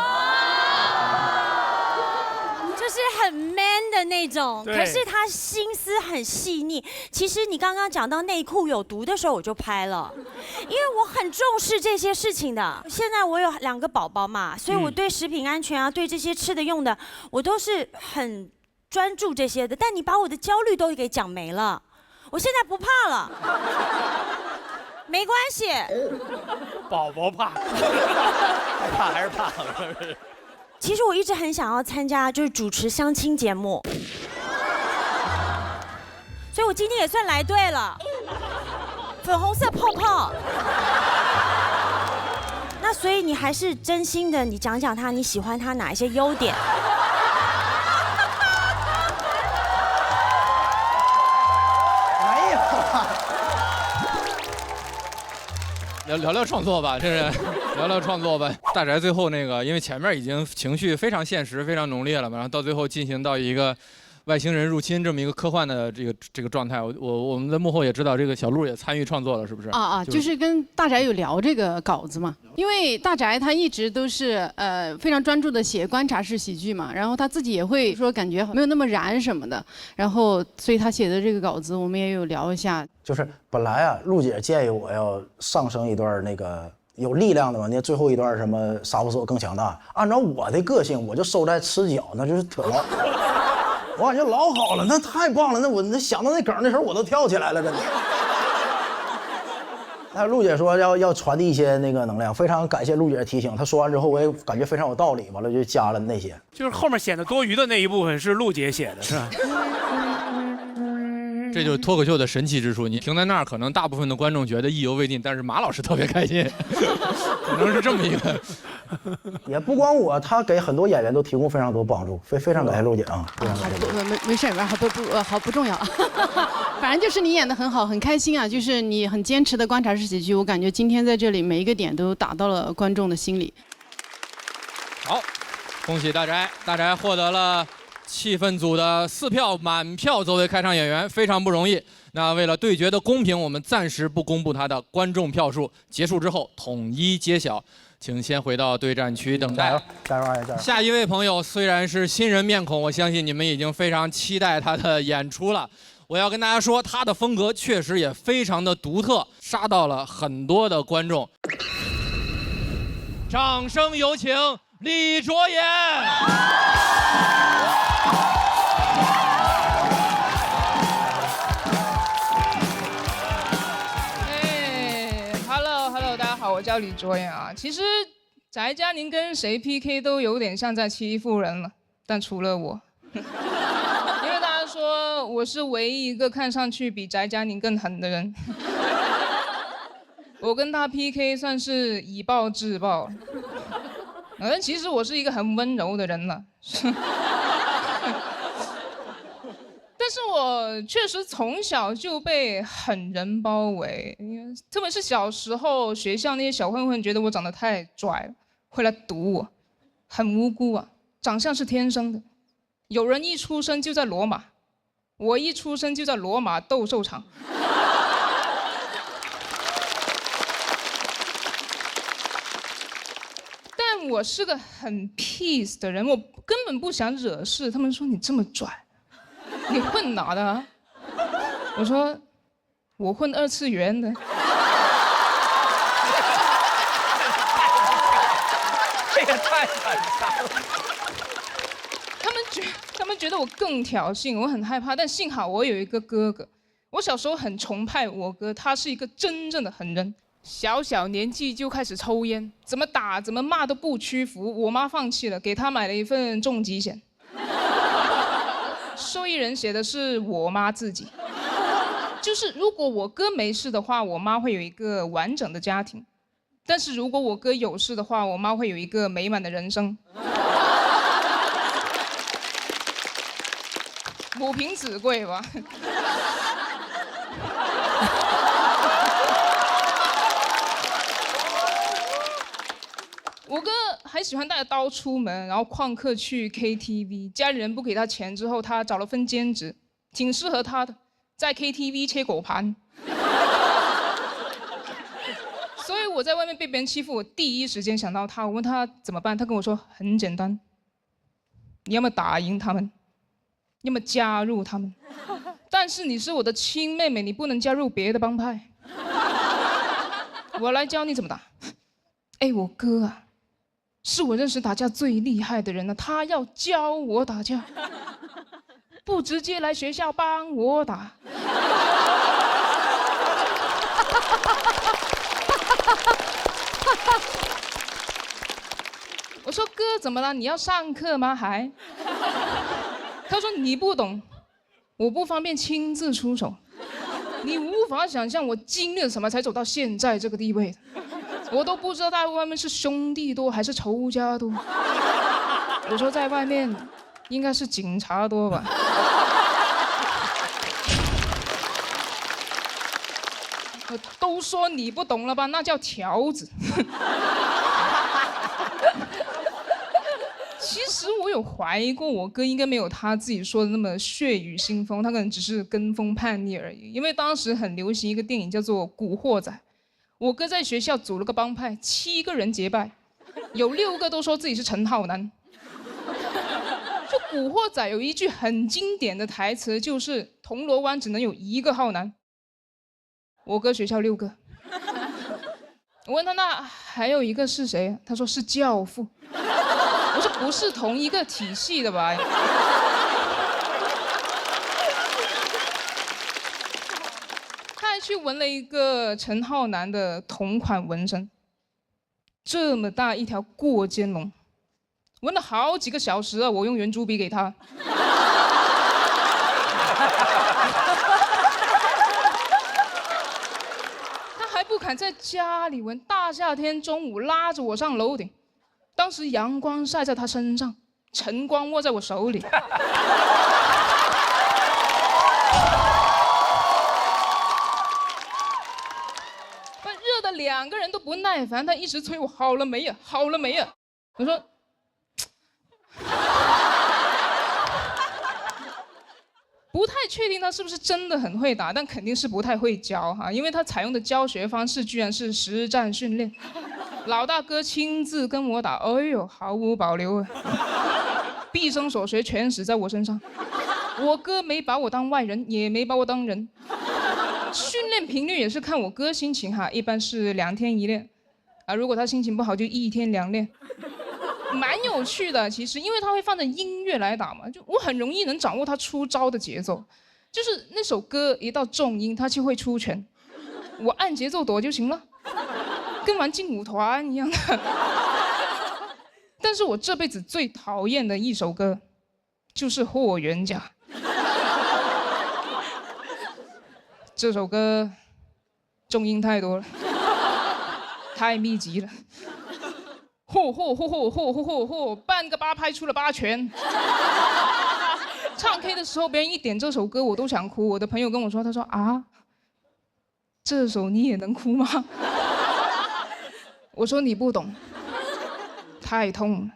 就是很 man 的那种，可是他心思很细腻。其实你刚刚讲到内裤有毒的时候，我就拍了，因为我很重视这些事情的。现在我有2个宝宝嘛，所以我对食品安全啊，对这些吃的用的，我都是很专注这些的。但你把我的焦虑都给讲没了，我现在不怕了，没关系。宝宝怕，害怕还是怕？其实我一直很想要参加，就是主持相亲节目，所以我今天也算来对了。粉红色泡泡，那所以你还是真心的，你讲讲他，你喜欢他哪一些优点？没有啊。聊创作吧，这是聊创作吧。大宅最后那个，因为前面已经情绪非常现实、非常浓烈了嘛，然后到最后进行到一个外星人入侵这么一个科幻的这个状态。我们在幕后也知道，这个小鹿也参与创作了，是不是？就是跟大宅有聊这个稿子嘛。因为大宅他一直都是非常专注的写观察式喜剧嘛，然后他自己也会说感觉没有那么燃什么的，然后所以他写的这个稿子我们也有聊一下。就是本来啊，陆姐建议我要上升一段那个有力量的嘛，那最后一段什么杀不死我更强大。按照我的个性，我就收在吃脚，那就是特老，我感觉老好了，那太棒了，那我想到那梗的时候我都跳起来了，真的。那陆姐说要传递一些那个能量，非常感谢陆姐的提醒。她说完之后，我也感觉非常有道理，完了就加了那些。就是后面显得多余的那一部分是陆姐写的，是吧？这就是脱口秀的神奇之处。你停在那儿，可能大部分的观众觉得意犹未尽，但是马老师特别开心，可能是这么一个。也不光我，他给很多演员都提供非常多帮助，非常感谢陆姐啊。没事，好不重要。反正就是你演得很好，很开心啊，就是你很坚持的观察式喜剧，我感觉今天在这里每一个点都打到了观众的心里。好，恭喜大宅获得了气氛组的4票满票作为开场演员，非常不容易。那为了对决的公平，我们暂时不公布他的观众票数，结束之后统一揭晓。请先回到对战区等待。加油，加油！下一位朋友虽然是新人面孔，我相信你们已经非常期待他的演出了。我要跟大家说，他的风格确实也非常的独特，杀到了很多的观众。掌声有请李卓言。Hello， 大家好，我叫李卓言啊。其实翟佳宁跟谁 PK 都有点像在欺负人了，但除了我，因为大家说我是唯一一个看上去比翟佳宁更狠的人。我跟他 PK 算是以暴制暴，但其实我是一个很温柔的人了。但是我确实从小就被狠人包围，特别是小时候，学校那些小混混觉得我长得太拽了，会来堵我，很无辜啊，长相是天生的。有人一出生就在罗马，我一出生就在罗马斗兽场。但我是个很 peace 的人，我根本不想惹事。他们说你这么拽，你混哪的啊？我说我混2次元的。太惨了。他们觉得我更挑衅，我很害怕。但幸好我有一个哥哥，我小时候很崇拜我哥，他是一个真正的狠人。小年纪就开始抽烟，怎么打怎么骂都不屈服。我妈放弃了，给他买了一份重疾险，受益人写的是我妈自己。就是如果我哥没事的话，我妈会有一个完整的家庭；但是如果我哥有事的话，我妈会有一个美满的人生。母凭子贵吧。我哥还喜欢带着刀出门，然后旷课去 KTV。家里人不给他钱之后，他找了份兼职，挺适合他的，在 KTV 切果盘。所以我在外面被别人欺负，我第一时间想到他。我问他怎么办，他跟我说很简单，你要么打赢他们，要么加入他们。但是你是我的亲妹妹，你不能加入别的帮派。我来教你怎么打。哎，我哥啊，是我认识打架最厉害的人了，他要教我打架，不直接来学校帮我打。我说哥怎么了？你要上课吗？还？他说你不懂，我不方便亲自出手，你无法想象我经历了什么才走到现在这个地位的。我都不知道在外面是兄弟多还是仇家多。我说在外面应该是警察多吧。都说你不懂了吧？那叫条子。其实我有怀疑过，我哥应该没有他自己说的那么血雨腥风，他可能只是跟风叛逆而已。因为当时很流行一个电影叫做《古惑仔》，我哥在学校组了个帮派，7个人结拜，有6个都说自己是陈浩南。就《古惑仔》有一句很经典的台词，就是铜锣湾只能有1个浩南。我哥学校6个。我问他那还有一个是谁？他说是教父。我说不是同一个体系的吧？他还去纹了一个陈浩南的同款纹身，这么大一条过肩龙，纹了好几个小时啊！我用圆珠笔给他。他还不敢在家里纹，大夏天中午拉着我上楼顶。当时阳光晒在他身上，晨光握在我手里。热的2个人都不耐烦，他一直催我好了没呀，好了没呀？我说，不太确定他是不是真的很会打，但肯定是不太会教哈，因为他采用的教学方式居然是实战训练。老大哥亲自跟我打，哎呦，毫无保留啊！毕生所学全使在我身上。我哥没把我当外人，也没把我当人。训练频率也是看我哥心情哈，一般是2天1练，啊，如果他心情不好就1天2练，蛮有趣的。其实因为他会放着音乐来打嘛，就我很容易能掌握他出招的节奏，就是那首歌一到重音他就会出拳，我按节奏躲就行了。跟玩劲舞团一样的。但是我这辈子最讨厌的一首歌，就是《霍元甲》。这首歌重音太多了，太密集了。嚯，半个8拍出了8拳。唱 K 的时候，别人一点这首歌，我都想哭。我的朋友跟我说，他说啊，这首你也能哭吗？我说你不懂，太痛了。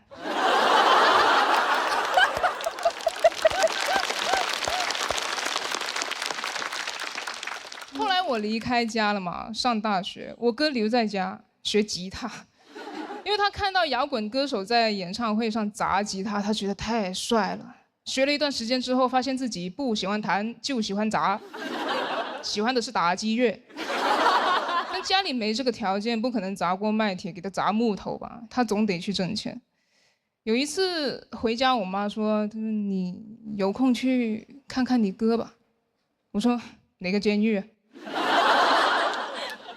后来我离开家了嘛，上大学，我哥留在家学吉他，因为他看到摇滚歌手在演唱会上砸吉他，他觉得太帅了。学了一段时间之后，发现自己不喜欢弹，就喜欢砸，喜欢的是打击乐。但家里没这个条件，不可能砸锅卖铁给他砸木头吧，他总得去挣钱。有一次回家，我妈说：“你有空去看看你哥吧。”我说：“哪个监狱？”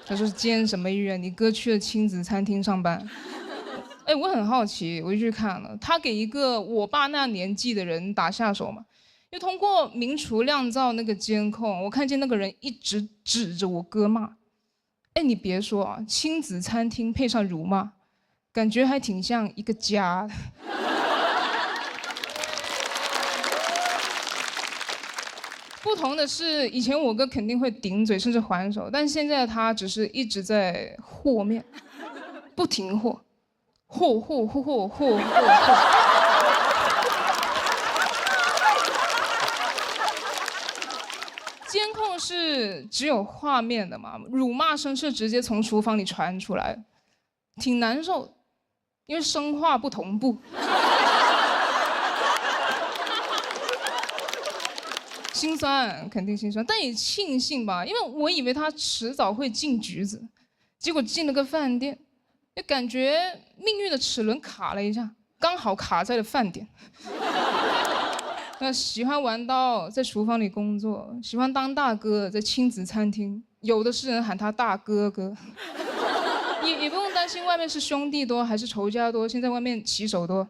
她说：“监什么狱啊？你哥去了亲子餐厅上班。”哎，我很好奇，我就去看了。他给一个我爸那年纪的人打下手嘛，又通过明厨亮灶那个监控，我看见那个人一直指着我哥骂。哎，你别说啊，亲子餐厅配上辱骂，感觉还挺像一个家的。不同的是，以前我哥肯定会顶嘴甚至还手，但现在他只是一直在和面，不停和。嚯！监控是只有画面的嘛，辱骂声是直接从厨房里传出来，挺难受，因为声画不同步。心酸，肯定心酸，但也庆幸吧，因为我以为他迟早会进局子，结果进了个饭店。就感觉命运的齿轮卡了一下，刚好卡在了饭点。喜欢玩刀，在厨房里工作；喜欢当大哥，在亲子餐厅，有的是人喊他大哥哥。也不用担心外面是兄弟多还是仇家多，现在外面骑手多。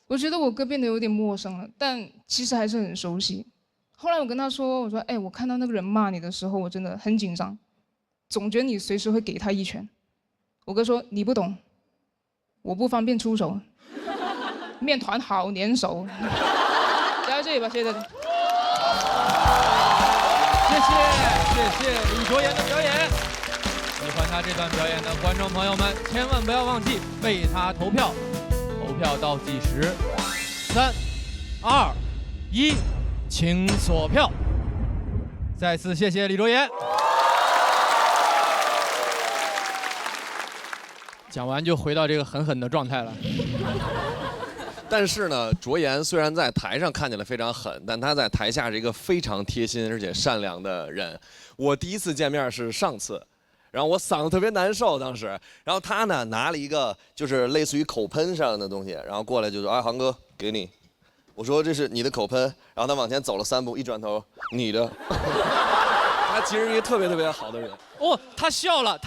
我觉得我哥变得有点陌生了，但其实还是很熟悉。后来我跟他说：“我说，哎，我看到那个人骂你的时候，我真的很紧张。”总觉得你随时会给他一拳。我哥说：“你不懂，我不方便出手。面团好粘手。”就到这里吧，谢谢大家。谢谢李卓妍的表演。喜欢他这段表演的观众朋友们，千万不要忘记为他投票。投票倒计时，3、2、1，请锁票。再次谢谢李卓妍。讲完就回到这个狠狠的状态了。但是呢，卓妍虽然在台上看起来非常狠，但她在台下是一个非常贴心而且善良的人。我第一次见面是上次，然后我嗓子特别难受当时，然后她呢拿了一个就是类似于口喷上的东西，然后过来就说：“哎，航哥，给你。”我说：“这是你的口喷。”然后他往前走了3步，一转头，你的。他其实是一个特别特别好的人。哦，他笑了。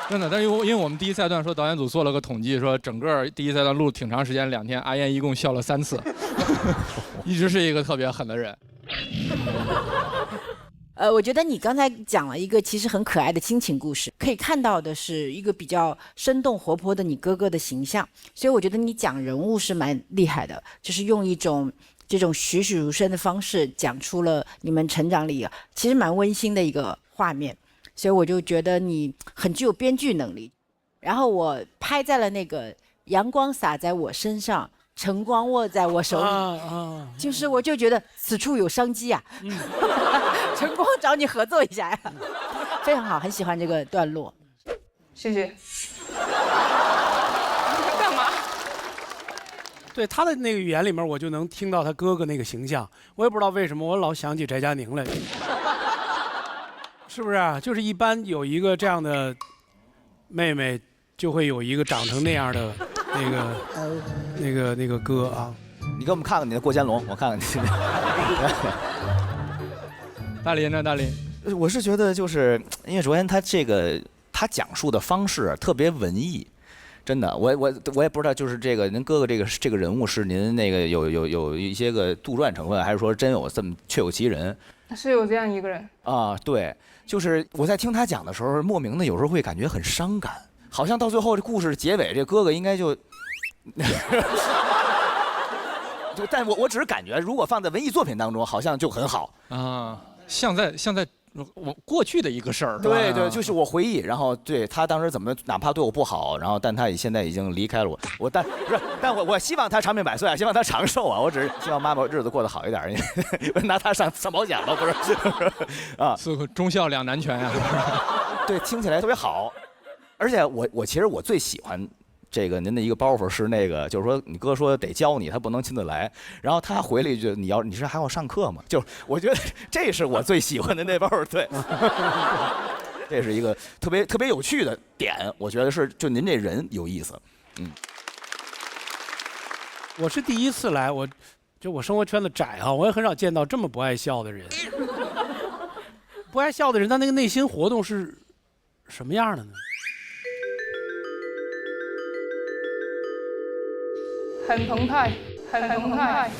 真的，但是因为我们第一赛段说导演组做了个统计，说整个第一赛段录挺长时间，2天，阿燕一共笑了3次，一直是一个特别狠的人。我觉得你刚才讲了一个其实很可爱的亲情故事，可以看到的是一个比较生动活泼的你哥哥的形象，所以我觉得你讲人物是蛮厉害的，就是用一种这种栩栩如生的方式讲出了你们成长里其实蛮温馨的一个画面。所以我就觉得你很具有编剧能力，然后我拍在了那个阳光洒在我身上，晨光握在我手里，就是我就觉得此处有商机啊，晨光找你合作一下呀，非常好，很喜欢这个段落，谢谢。干嘛？对他的那个语言里面，我就能听到他哥哥那个形象，我也不知道为什么，我老想起翟佳宁来。是不是啊？就是一般有一个这样的妹妹，就会有一个长成那样的那个哥啊。你给我们看看你的过肩龙，我看看你。大林呢？大林，我是觉得就是因为卓妍他讲述的方式特别文艺。真的，我也不知道，就是这个您哥哥这个人物是您那个有一些个杜撰成分，还是说真有这么确有其人？是有这样一个人啊，对，就是我在听他讲的时候，莫名的有时候会感觉很伤感，好像到最后这故事结尾，这哥哥应该就，但我只是感觉，如果放在文艺作品当中，好像就很好啊，像在我过去的一个事儿，对对，就是我回忆，然后对他当时怎么哪怕对我不好，然后但他现在已经离开了我，但我希望他长命百岁啊，希望他长寿啊，我只是希望妈妈日子过得好一点，拿他上保险了不是啊，忠孝两难全啊，对，听起来特别好，而且我其实我最喜欢。这个您的一个包袱是那个，就是说你哥说得教你，他不能亲自来，然后他回了一句你是还要上课吗？就是我觉得这是我最喜欢的那包袱，对。这是一个特别有趣的点，我觉得是就您这人有意思，我是第一次来，我生活圈子窄哈，我也很少见到这么不爱笑的人。不爱笑的人，他那个内心活动是什么样的呢？很澎湃，很澎湃。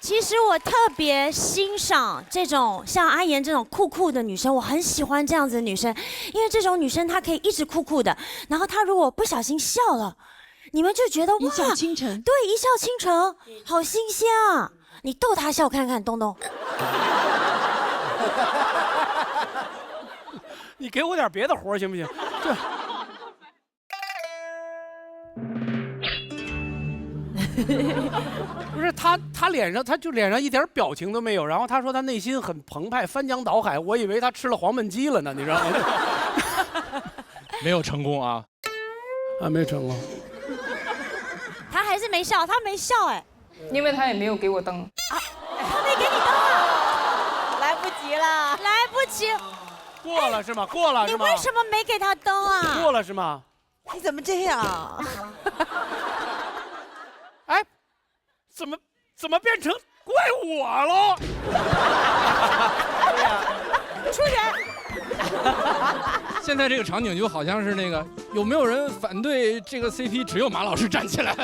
其实我特别欣赏这种像阿妍这种酷酷的女生，我很喜欢这样子的女生，因为这种女生她可以一直酷酷的，然后她如果不小心笑了，你们就觉得哇，一笑倾城。对，一笑倾城，好新鲜啊！你逗她笑看看，东东。你给我点别的活行不行？这。不是他脸上一点表情都没有，然后他说他内心很澎湃，翻江倒海，我以为他吃了黄焖鸡了呢，你知道吗？没有成功啊，没成功。他还是没笑，他没笑哎，因为他也没有给我灯啊，他没给你灯啊，来不及了，来不及。过了是吗？过了是吗？你为什么没给他灯啊？过了是吗？你怎么这样？哎，怎么变成怪我了？出去！现在这个场景就好像是那个，有没有人反对这个 CP？只有马老师站起来，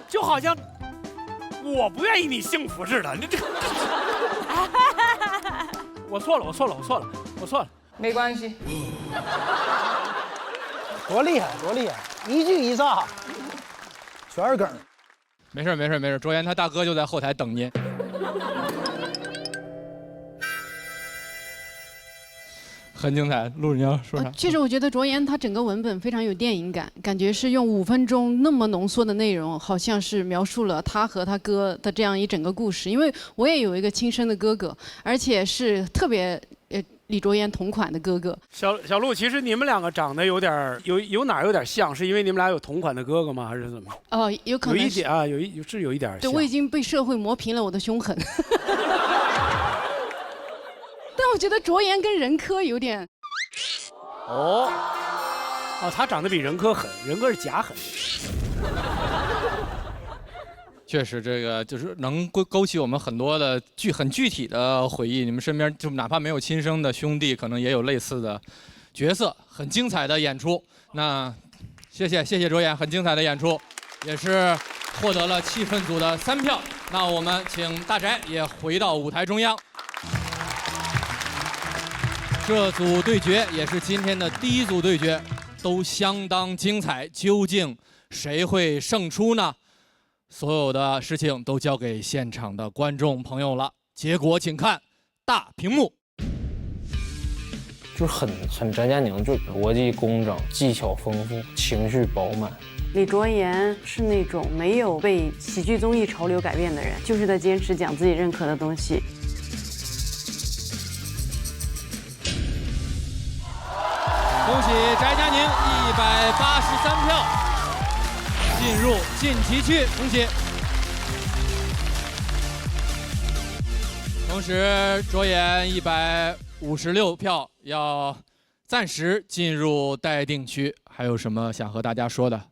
就好像我不愿意你幸福似的。你这，我错了，没关系。多厉害，一句一炸，全是梗。没事，卓妍他大哥就在后台等您。很精彩，陆你要说啥？确实，我觉得卓妍她整个文本非常有电影感，感觉是用5分钟那么浓缩的内容，好像是描述了他和他哥的这样一整个故事。因为我也有一个亲生的哥哥，而且是特别李卓妍同款的哥哥。小陆，其实你们两个长得有点有哪有点像，是因为你们俩有同款的哥哥吗？还是怎么？哦，有可能有一点啊，有一点像。对，我已经被社会磨平了我的凶狠。但我觉得卓妍跟任科有点。哦，他长得比任科狠，任科是假狠。确实，这个就是能勾起我们很多的很具体的回忆。你们身边就哪怕没有亲生的兄弟，可能也有类似的角色，很精彩的演出。那谢谢卓妍，很精彩的演出，也是获得了气氛组的3票。那我们请大宅也回到舞台中央。这组对决也是今天的第一组对决，都相当精彩。究竟谁会胜出呢？所有的事情都交给现场的观众朋友了。结果请看大屏幕。就是很翟佳宁，就逻辑工整，技巧丰富，情绪饱满。李卓妍是那种没有被喜剧综艺潮流改变的人，就是在坚持讲自己认可的东西。恭喜翟佳宁183票进入晋级区，恭喜！同时，卓妍156票要暂时进入待定区。还有什么想和大家说的？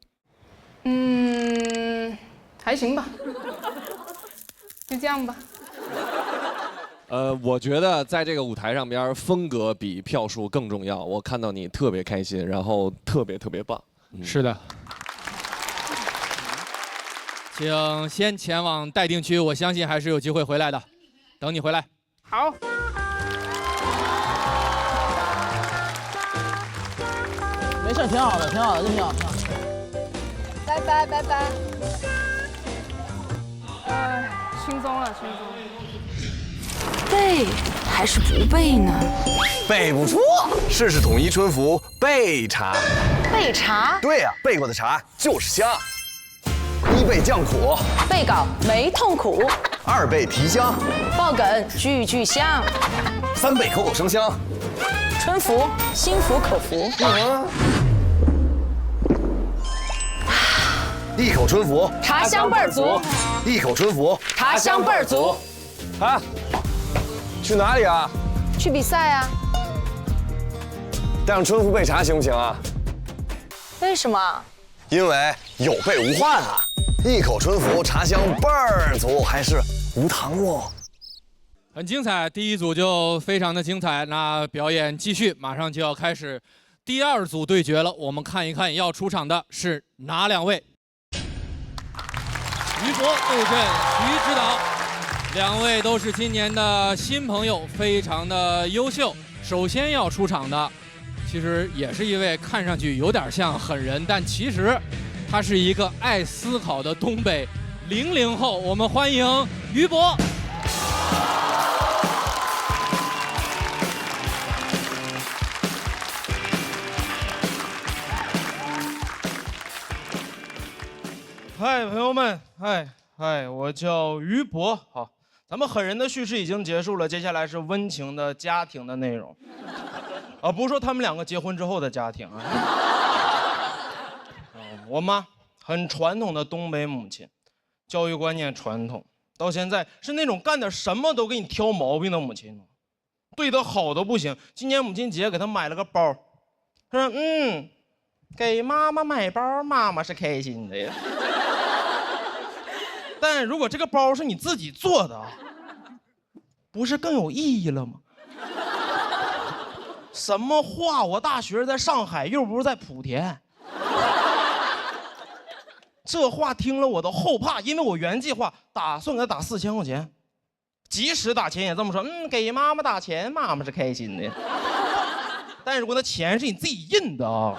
还行吧，就这样吧。我觉得在这个舞台上边，风格比票数更重要。我看到你特别开心，然后特别棒。是的。请先前往待定区，我相信还是有机会回来的。等你回来。好。没事，挺好的，挺好的，就挺好。拜拜。轻松了。背还是不背呢？背不出，试试统一春福备茶。备茶？对呀，备过的茶就是香。1倍降苦，背稿没痛苦。2倍提香，爆梗句香。3倍口口声香，春福心服口服。一口春福，茶香倍儿足，一口春福，茶香倍儿足。啊，去哪里啊？去比赛啊？带上春福备茶行不行啊？为什么？因为有备无患啊！一口春福，茶香倍儿足，还是无糖哦。很精彩，第一组就非常的精彩。那表演继续，马上就要开始第二组对决了。我们看一看要出场的是哪两位？于博对阵徐指导，两位都是今年的新朋友，非常的优秀。首先要出场的，其实也是一位看上去有点像狠人，但其实他是一个爱思考的东北00后。我们欢迎于博。嗨，朋友们，嗨，我叫于博。好，咱们狠人的叙事已经结束了，接下来是温情的家庭的内容。啊，不是说他们两个结婚之后的家庭啊。我妈很传统的东北母亲，教育观念传统，到现在是那种干点什么都给你挑毛病的母亲，对她好的不行。今年母亲节给她买了个包，她说给妈妈买包，妈妈是开心的呀。但如果这个包是你自己做的，不是更有意义了吗？什么话？我大学在上海，又不是在莆田。这话听了我都后怕，因为我原计划打算给他打4000块钱，即使打钱也这么说，给妈妈打钱，妈妈是开心的。但如果那钱是你自己印的啊，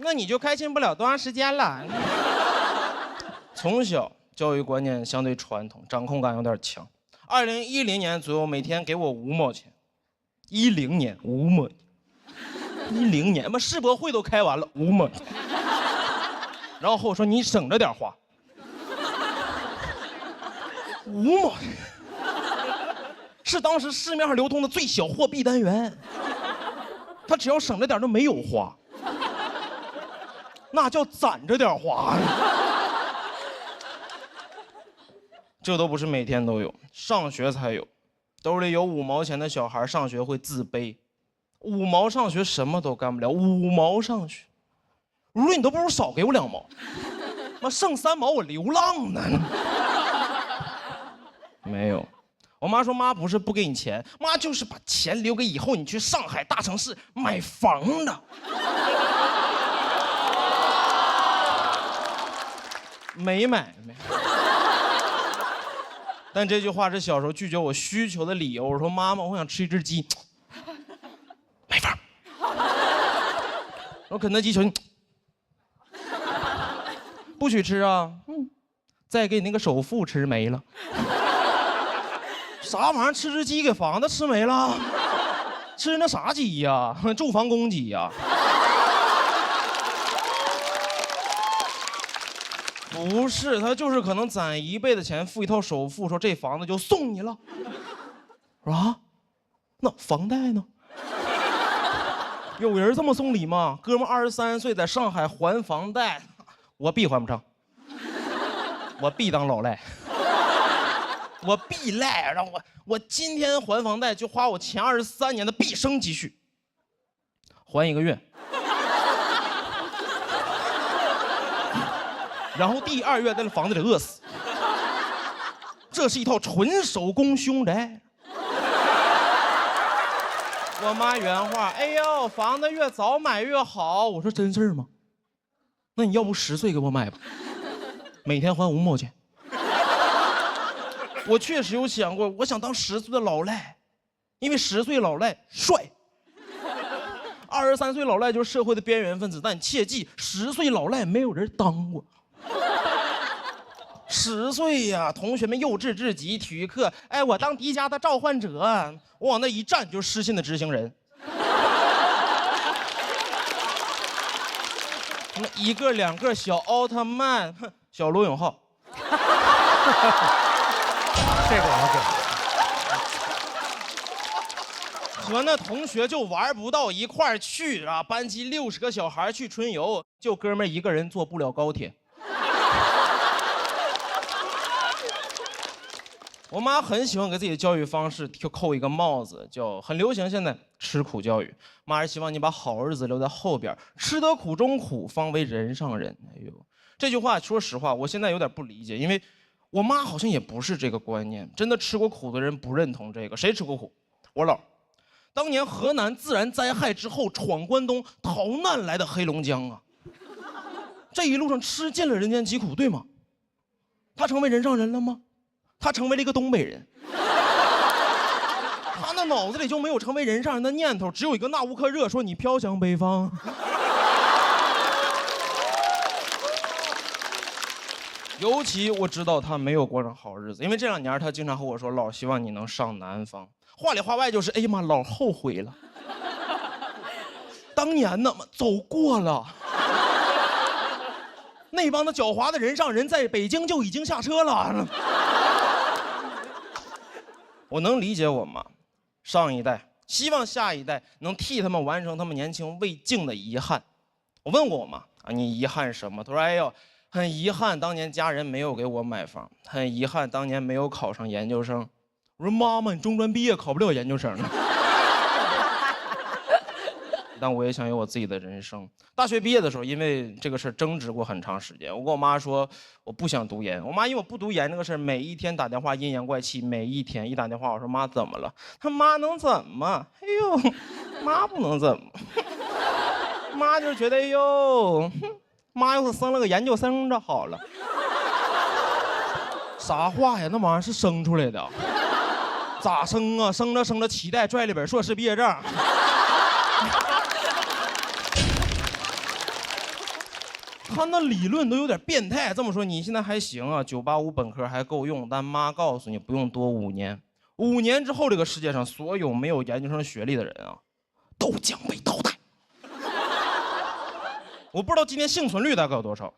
那你就开心不了多长时间了。从小教育观念相对传统，掌控感有点强。2010年左右，每天给我5毛钱。10年5毛，10年妈世博会都开完了5毛。然后和我说你省着点花。5毛，是当时市面上流通的最小货币单元。他只要省着点就没有花。那叫攒着点花。这都不是每天都有，上学才有。兜里有5毛钱的小孩上学会自卑，5毛上学什么都干不了，5毛上学，我说你都不如少给我2毛，妈剩3毛我流浪呢。没有，我妈说妈不是不给你钱，妈就是把钱留给以后你去上海大城市买房的。没买。但这句话是小时候拒绝我需求的理由。我说妈妈，我想吃一只鸡，没法。我说肯德基求你，不许吃啊！再给你那个首付吃没了。啥玩意儿？吃只鸡给房子吃没了？吃那啥鸡呀？住房公鸡呀？不是，他就是可能攒1倍的钱付一套首付，说这房子就送你了。我说啊，那房贷呢？有人这么送礼吗？哥们23岁在上海还房贷，我必还不上，我必当老赖，我必赖，让我今天还房贷就花我前23年的毕生积蓄，还1个月。然后第2月在房子里饿死。这是一套纯手工凶宅。我妈原话：哎呦，房子越早买越好。我说真事儿吗？那你要不10岁给我买吧，每天还5毛钱。我确实有想过，我想当10岁的老赖，因为10岁老赖帅。23岁老赖就是社会的边缘分子，但你切记，10岁老赖没有人当过。10岁呀，同学们幼稚至极，体育课，哎，我当迪迦的召唤者，我往那一站就是失信的执行人。1个2个小奥特曼，小罗永浩。这个我和那同学就玩不到一块儿去啊！班级60个小孩去春游，就哥们儿一个人坐不了高铁。我妈很喜欢给自己的教育方式就扣一个帽子，叫很流行现在吃苦教育。妈是希望你把好日子留在后边，吃得苦中苦，方为人上人。哎呦，这句话说实话，我现在有点不理解，因为我妈好像也不是这个观念。真的吃过苦的人不认同这个，谁吃过苦？我姥。当年河南自然灾害之后闯关东逃难来的黑龙江啊，这一路上吃尽了人间疾苦，对吗？他成为人上人了吗？他成为了一个东北人，他那脑子里就没有成为人上人的念头，只有一个纳乌克热说你飘向北方。尤其我知道他没有过上好日子，因为这2年他经常和我说，老希望你能上南方，话里话外就是哎呀妈，老后悔了，当年呢走过了。那帮的狡猾的人上人在北京就已经下车了。我能理解我妈，上一代希望下一代能替他们完成他们年轻未尽的遗憾。我问过我妈啊，你遗憾什么？她说：哎呦，很遗憾当年家人没有给我买房，很遗憾当年没有考上研究生。我说妈妈，你中专毕业考不了研究生呢。但我也想有我自己的人生。大学毕业的时候，因为这个事争执过很长时间。我跟我妈说我不想读研，我妈因为我不读研这个事每一天打电话阴阳怪气，每一天一打电话我说妈怎么了？她妈能怎么？哎呦，妈不能怎么，妈就觉得哎呦，妈要是生了个研究生就好了。啥话呀？那玩意儿是生出来的，咋生啊？生着生着脐带拽了本硕士毕业证。他那理论都有点变态。这么说你现在还行啊，985本科还够用，但妈告诉你不用多5年，5年之后这个世界上所有没有研究生学历的人啊，都将被淘汰。我不知道今年幸存率大概有多少，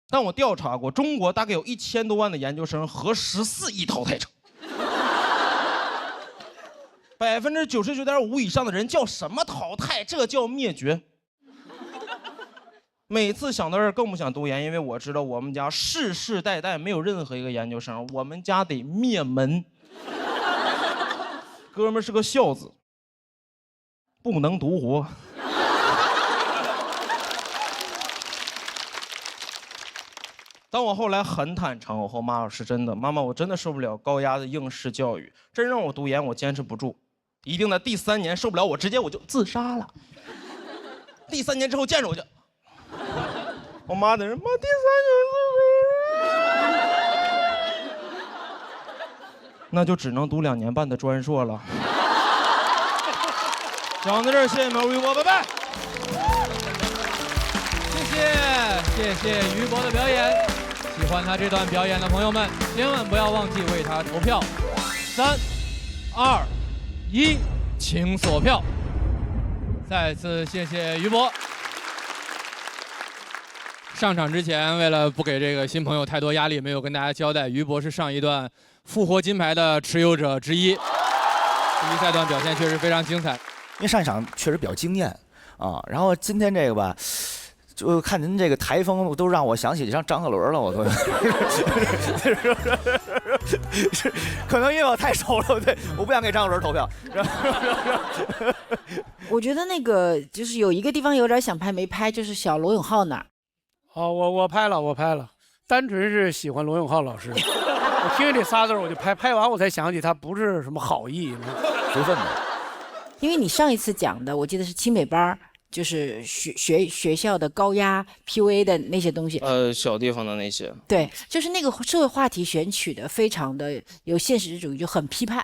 但我调查过，中国大概有1000多万的研究生和14亿淘汰者。99.5%以上的人叫什么淘汰？这叫灭绝。每次想到这儿更不想读研，因为我知道我们家世世代代没有任何一个研究生，我们家得灭门。哥们儿是个孝子，不能独活。当我后来很坦诚，我和妈说是真的，妈妈，我真的受不了高压的应试教育，真让我读研，我坚持不住，一定在第3年受不了，我直接就自杀了。第3年之后见着我就。我妈在这，妈第3年自杀，那就只能读2年半的专硕了。讲到这儿，谢谢你们，于博，拜拜。谢谢于博的表演。喜欢他这段表演的朋友们，千万不要忘记为他投票。3、2、1，请锁票。再次谢谢于博。上场之前，为了不给这个新朋友太多压力，没有跟大家交代，于博是上一段复活金牌的持有者之一。第一赛段表现确实非常精彩，因为上一场确实比较惊艳啊。然后今天这个吧，就看您这个台风，都让我想起张鹤伦了，我都。可能因为我太熟了，对，我不想给张鹤伦投票。我觉得那个就是有一个地方有点想拍没拍，就是小罗永浩那儿。哦，我拍了，单纯是喜欢罗永浩老师。我听这仨字我就拍完我才想起他不是什么好意，随份的。因为你上一次讲的，我记得是清美班，就是学校的高压 PUA 的那些东西。小地方的那些。对，就是那个社会话题选取的非常的有现实主义，就很批判。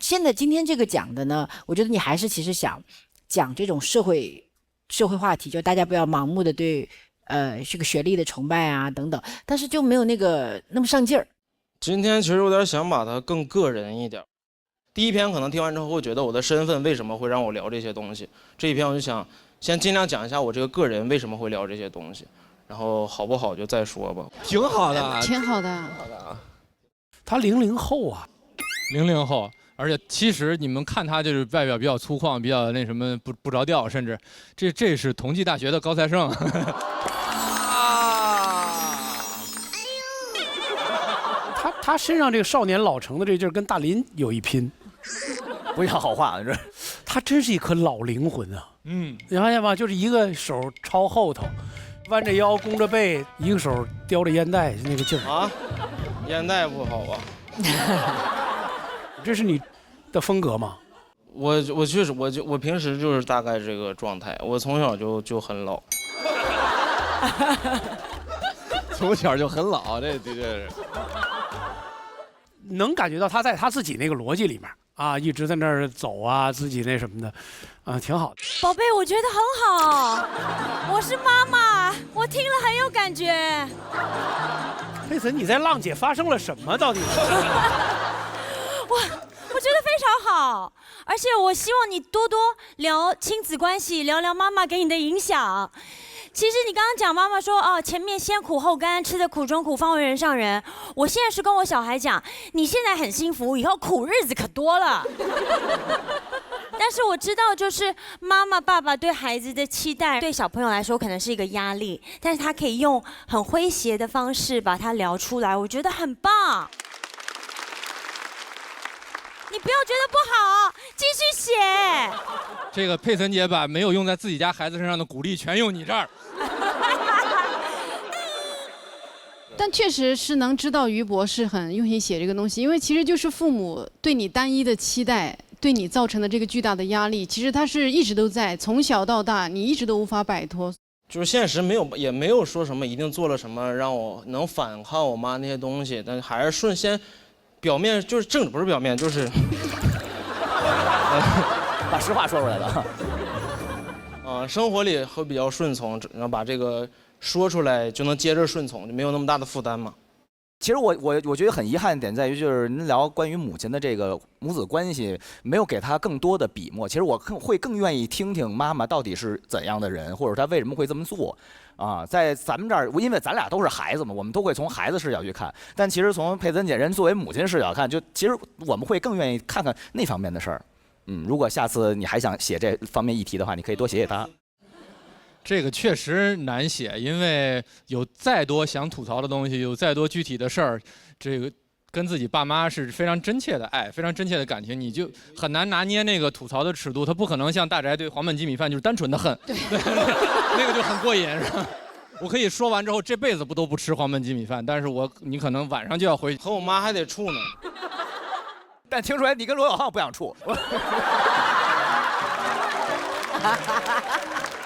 现在今天这个讲的呢，我觉得你还是其实想讲这种社会话题，就大家不要盲目的对。这个学历的崇拜啊等等，但是就没有那个那么上劲儿。今天其实有点想把它更个人一点。第一篇可能听完之后会觉得我的身份为什么会让我聊这些东西，这一篇我就想先尽量讲一下我这个个人为什么会聊这些东西，然后好不好就再说吧。挺好的，挺好的。他00后啊，00后，而且其实你们看他就是外表比较粗犷，比较那什么不着调，甚至这是同济大学的高材生。他身上这个少年老成的这劲儿跟大林有一拼，不像好话，这他真是一颗老灵魂啊！你发现吗？就是一个手抄后头，弯着腰弓着背，一个手叼着烟袋，那个劲儿啊，烟袋不好吧？这是你的风格吗？我确实，我平时就是大概这个状态，我从小就很老。从小就很老，这的确是。能感觉到他在他自己那个逻辑里面啊，一直在那儿走啊，自己那什么的，啊，挺好的。宝贝，我觉得很好。我是妈妈，我听了很有感觉。佩岑，你在浪姐发生了什么？到底？我觉得非常好，而且我希望你多多聊亲子关系，聊聊妈妈给你的影响。其实你刚刚讲妈妈说哦，前面先苦后甘，吃的苦中苦，方为人上人。我现在是跟我小孩讲，你现在很幸福，以后苦日子可多了。但是我知道，就是妈妈爸爸对孩子的期待，对小朋友来说可能是一个压力，但是他可以用很诙谐的方式把它聊出来，我觉得很棒。你不要觉得不好，继续写。这个佩岑姐把没有用在自己家孩子身上的鼓励全用你这儿。但确实是能知道于博士很用心写这个东西，因为其实就是父母对你单一的期待，对你造成的这个巨大的压力，其实他是一直都在，从小到大你一直都无法摆脱。就是现实也没有说什么一定做了什么让我能反抗我妈那些东西，但还是顺先。表面就是正不是表面，就是把实话说出来了。生活里会比较顺从，然后把这个说出来就能接着顺从，就没有那么大的负担嘛。其实我觉得很遗憾的点在于，就是您聊关于母亲的这个母子关系，没有给她更多的笔墨。其实我会更愿意听听妈妈到底是怎样的人，或者她为什么会这么做。啊，在咱们这儿，因为咱俩都是孩子嘛，我们都会从孩子视角去看。但其实从佩岑姐人作为母亲视角看，就其实我们会更愿意看看那方面的事儿。如果下次你还想写这方面议题的话，你可以多写写他。这个确实难写，因为有再多想吐槽的东西，有再多具体的事儿，这个跟自己爸妈是非常真切的爱，非常真切的感情，你就很难拿捏那个吐槽的尺度。他不可能像大宅对黄焖鸡米饭就是单纯的恨，对，那个就很过瘾，是吧？我可以说完之后这辈子都不吃黄焖鸡米饭，但是你可能晚上就要回去，和我妈还得处呢。但听出来你跟罗小浩不想处。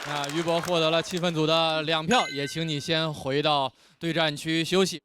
那于博获得了气氛组的2票，也请你先回到对战区休息。